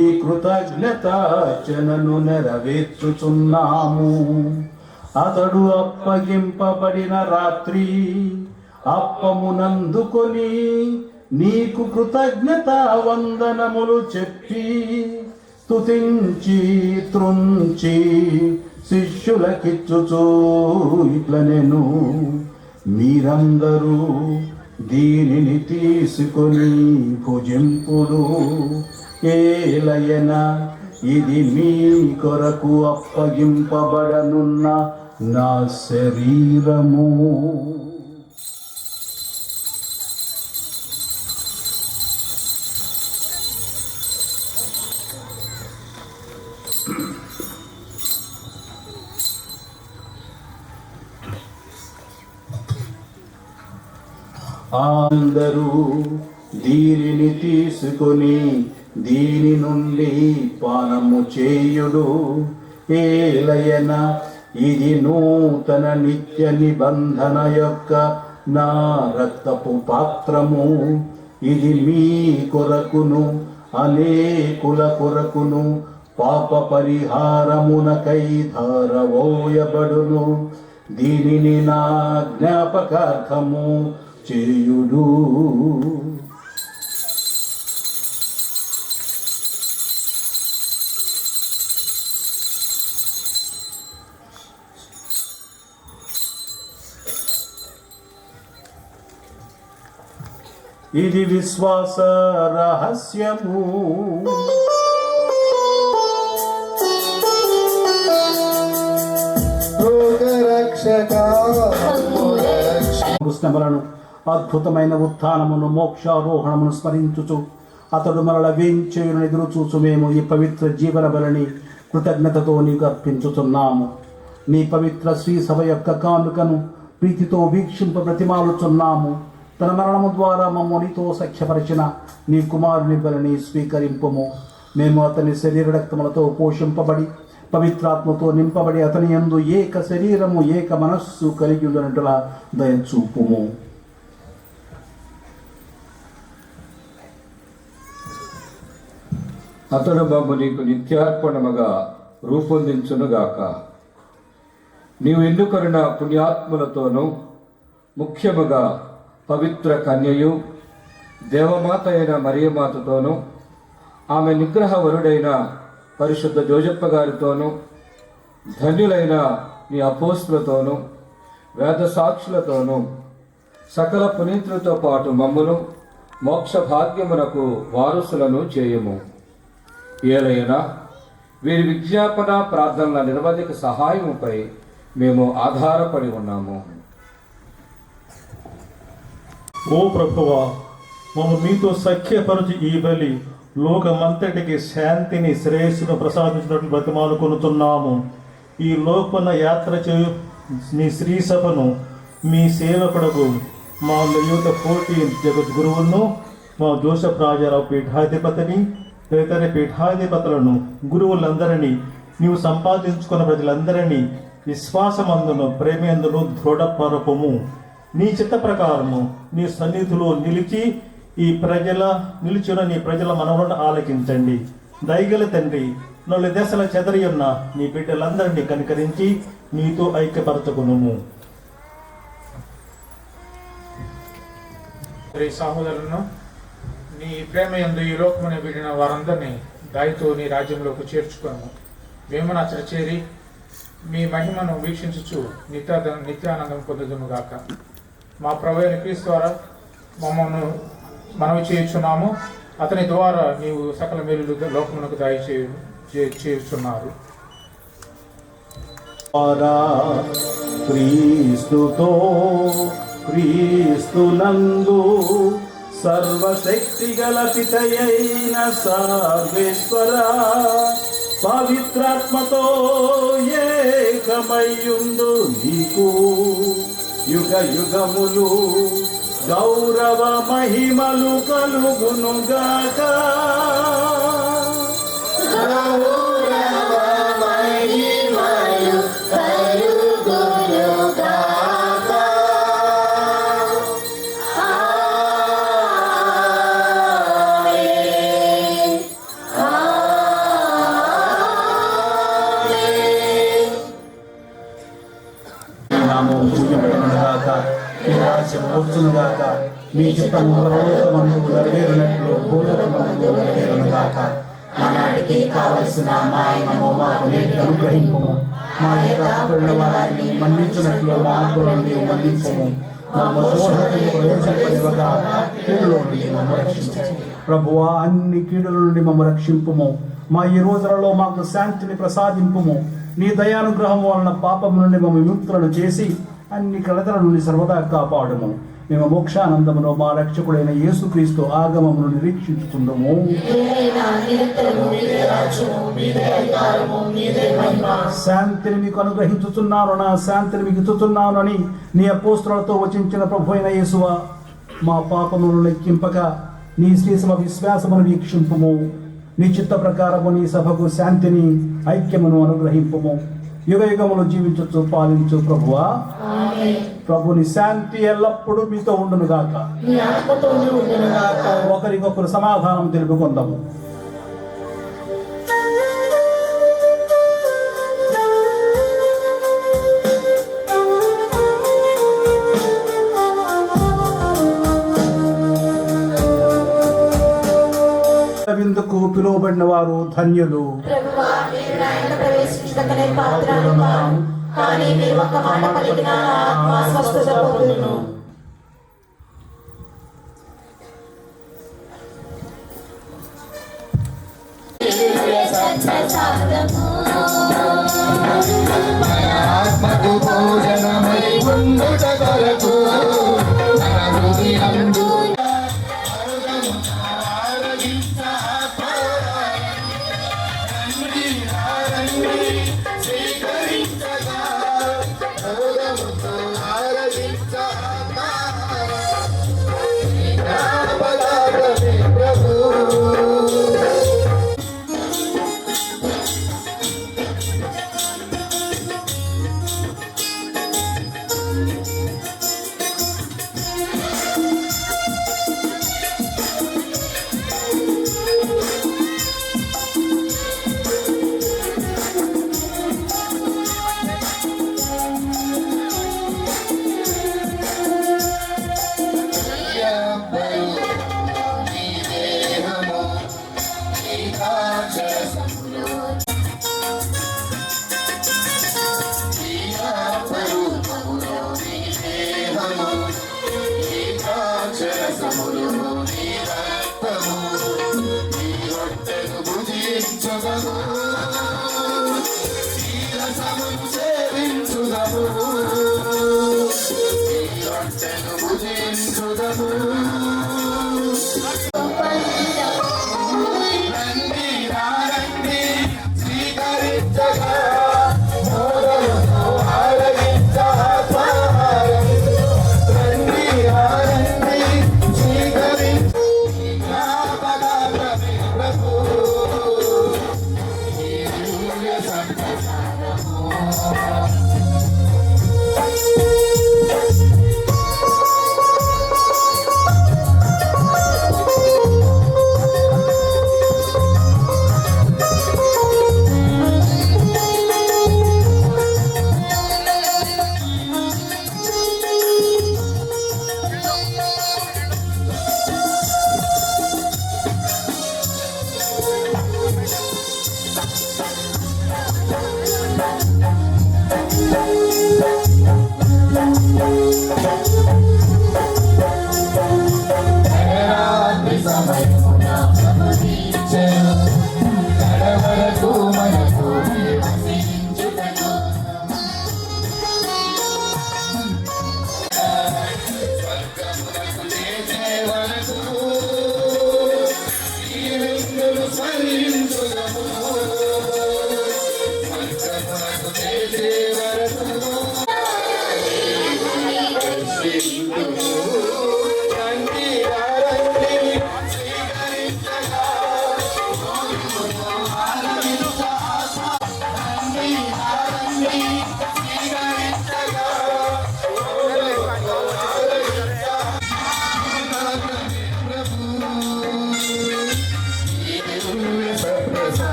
[SPEAKER 7] ఈ కృతజ్ఞతార్చనను నెరవేర్చుచున్నాము. అతడు అప్పగింపబడిన రాత్రి అప్పమునందుకొని నీకు కృతజ్ఞతా వందనములు చెప్పి స్తుతించి త్రుంచి శిష్యులకిచ్చుచూ ఇట్లనెను, మీరందరూ దీనిని తీసుకొని భుజింపుడు. ఏలయన ఇది మీ కొరకు అప్పగింపబడనున్న నా శరీరము. అందరూ దీనిని తీసుకొని దీని నుండి పానము చేయుడు. ఏలయన ఇది నూతన నిత్య నిబంధన యొక్క నా రక్తపు పాత్రము. ఇది మీ కొరకును అనేకుల కొరకును పాప పరిహారమునకై ధారవోయబడును. దీనిని నా జ్ఞాపకార్థము చేయుడు. ఇది విశ్వాస రహస్యము. కృష్ణబలను అద్భుతమైన ఉత్థానమును మోక్షారోహణమును స్మరించుచు అతడు మరల వేంచేయును ఎదురు చూచు మేము ఈ పవిత్ర జీవన బలిని కృతజ్ఞతతో నీకు అర్పించుచున్నాము. నీ పవిత్ర శ్రీ సభ యొక్క కానుకను ప్రీతితో వీక్షింప ప్రతిమాలుచున్నాము. తన మరణము ద్వారా మమ్ము నీతో సఖ్యపరిచిన నీ కుమారుని బలిని స్వీకరింపుము. మేము అతని శరీర రక్తములతో పోషింపబడి పవిత్రాత్మతో నింపబడి అతని యందు ఏక శరీరము ఏక మనస్సు కలిగి ఉన్నట్టులా దయచూపుము.
[SPEAKER 9] అతడు మమ్ము నీకు నిత్యార్పణముగా రూపొందించునుగాక. నీవు ఎన్నుకొనిన పుణ్యాత్ములతోనూ ముఖ్యముగా పవిత్ర కన్యయు దేవమాత అయిన మరియమాతతోనూ ఆమె నిగ్రహ వరుడైన పరిశుద్ధ జోజప్ప గారితోనూ ధన్యులైన నీ అపోస్తులతోనూ వేద సాక్షులతోనూ సకల పునీతులతో పాటు మమ్మును మోక్ష భాగ్యమునకు వారసులను చేయము. ఏలైనా వీరి విజ్ఞాపన ప్రార్థనల నిరవధిక సహాయముపై మేము ఆధారపడి ఉన్నాము.
[SPEAKER 10] ఓ ప్రభువా, మమ్ము మీతో సఖ్యపరచి ఈ బలి లోకమంతటికి శాంతిని శ్రేయస్సును ప్రసాదించినట్లు బ్రతిమాలుకొనుతున్నాము. ఈ లోకన యాత్ర చేయు మీ శ్రీ సభను మీ సేవకుడకు మా యువత 14 జగద్గురువులను మా జోసెఫ్ రాజారావు పీఠాధిపతిని ఇతర పీఠాధిపతులను గురువులందరినీ నీవు సంపాదించుకున్న ప్రజలందరినీ విశ్వాసమందును ప్రేమేందును దృఢపరపము. నీ చిత్త ప్రకారము నీ సన్నిధిలో నిలిచిన నీ ప్రజల మనవులను ఆలకించండి. దయగల తండ్రి, 4 దశల చెదరి ఉన్న నీ బిడ్డలందరినీ కనికరించి నీతో ఐక్యపరచుకును.
[SPEAKER 11] సహోదరులను, నీ ప్రేమ యందు ఈ లోకముని వీడిన వారందరినీ దయతో నీ రాజ్యంలోకి చేర్చుకోను. మేము నచ్చ చేరి మీ మహిమను వీక్షించుచు నిత్యానందం పొందుదుముగాక. మా ప్రభు అయిన క్రీస్తు ద్వారా మమ్మల్ని మనవి చేయుచున్నాము. అతని ద్వారా నీవు సకల మేలులు లోకమునకు చేయుచున్నారు.
[SPEAKER 7] క్రీస్తుతో క్రీస్తునందు సర్వశక్తి గల పితయైన సర్వేశ్వర పవిత్రాత్మతో ఏకమయ్యుండు నీకు యుగ యుగములు గౌరవ మహిమలు కలుగునుగాక. వచ్చునుగాక. మీ చిత్తము పరలోకమందు నెరవేరునట్లు భూలోకమందు నెరవేరునుగాక.
[SPEAKER 4] ఆనాటికి కావలసిన మా ఆయనము మాకు నేటి
[SPEAKER 7] అనుగ్రహింపుము. మా యొక్క అప్పుడున్న వారిని మన్నించినట్లు మా అప్పులను మన్నించుము. ప్రభువా, అన్ని కీడుల నుండి మమ్మ రక్షింపుము. మా ఈ రోజులలో మాకు శాంతిని ప్రసాదింపుము. నీ దయానుగ్రహం వలన పాపము నుండి మమ్మ విముక్తులను చేసి అన్ని కలతల నుండి సర్వదా కాపాడుము. మేము మోక్షానందమును మా రక్షకుడైన యేసుక్రీస్తు ఆగమమును నిరీక్షించుతుందము. శాంతిని మీకు అనుగ్రహించుతున్నాను, నా శాంతిని మీకు ఇచ్చుతున్నాను అని నీ అపోస్తలులతో వచించిన ప్రభు అయిన యేసువా, మా పాపమును లెక్కింపక నీ శ్రీసభ విశ్వాసమును వీక్షింపుము. నీ చిత్త ప్రకారము నీ సభకు శాంతిని ఐక్యమును అనుగ్రహింపుము. యుగ యుగములు జీవించచ్చు పాలించు ప్రభువా. ప్రభుని శాంతి ఎల్లప్పుడూ మీతో ఉండును గాక. ఒకరికొకరు సమాధానం తెలుపుకుందాము. విందుకు పిలువబడిన వారు ధన్యులు.
[SPEAKER 4] కానీ మీరు ఒక్క మాట పలికినా నా ఆత్మ స్వస్థత పొందును.
[SPEAKER 3] ఆత్మకు భోజనమై ఉండుట కొరకు మన హృదయందు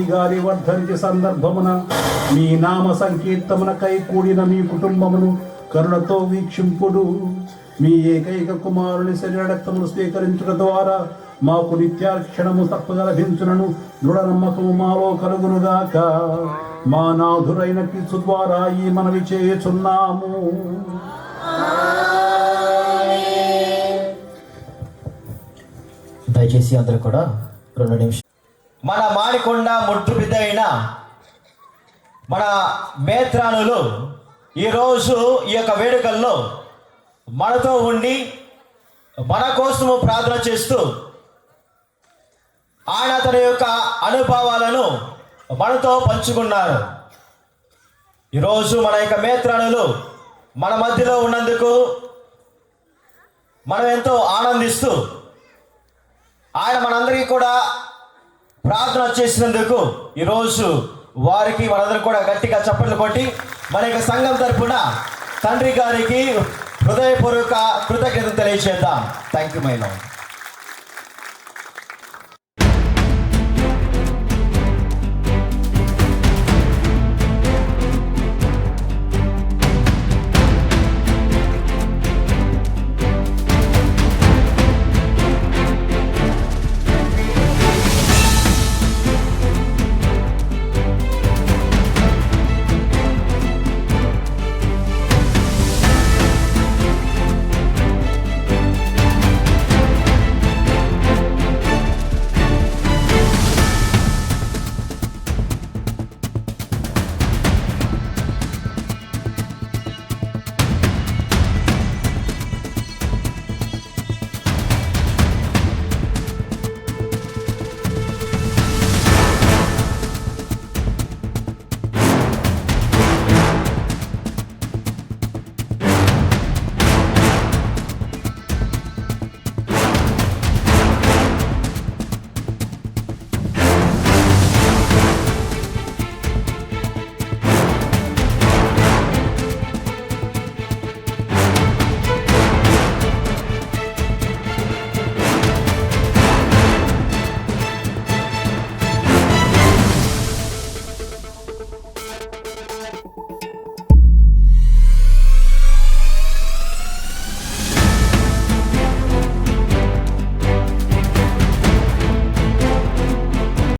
[SPEAKER 10] గారి వర్ధంతి సందర్భమున మీ నామ సంకీర్తమునకై కూడిన మీ కుటుంబమును కరుణతో వీక్షింపుడు. మీ ఏకైక కుమారుని శరీరక్తమును స్వీకరించుట ద్వారా మాకు నిత్యాక్షణము తప్పగా లభించునను దృఢ నమ్మకము మాలో కలుగునుగాక. మా నాథురైన క్రీస్తు ద్వారా ఈ మనవి చేయుచున్నాము.
[SPEAKER 1] దయచేసి అందరూ కూడా 2 నిమిషాలు. మన మాడికొండ ముట్టు బిడ్డ అయిన మన మేత్రానులు ఈరోజు ఈ యొక్క వేడుకల్లో మనతో ఉండి మన కోసము ప్రార్థన చేస్తూ ఆయన తన యొక్క అనుభవాలను మనతో పంచుకున్నారు. ఈరోజు మన యొక్క మేత్రానులు మన మధ్యలో ఉన్నందుకు మనం ఎంతో ఆనందిస్తూ ఆయన మనందరికీ కూడా ప్రార్థన చేసినందుకు ఈరోజు వారికి మనందరం కూడా గట్టిగా చప్పట్లు కొట్టి మన యొక్క సంఘం తరఫున తండ్రి గారికి హృదయపూర్వక కృతజ్ఞతలు తెలియజేద్దాం. Thank you my lord.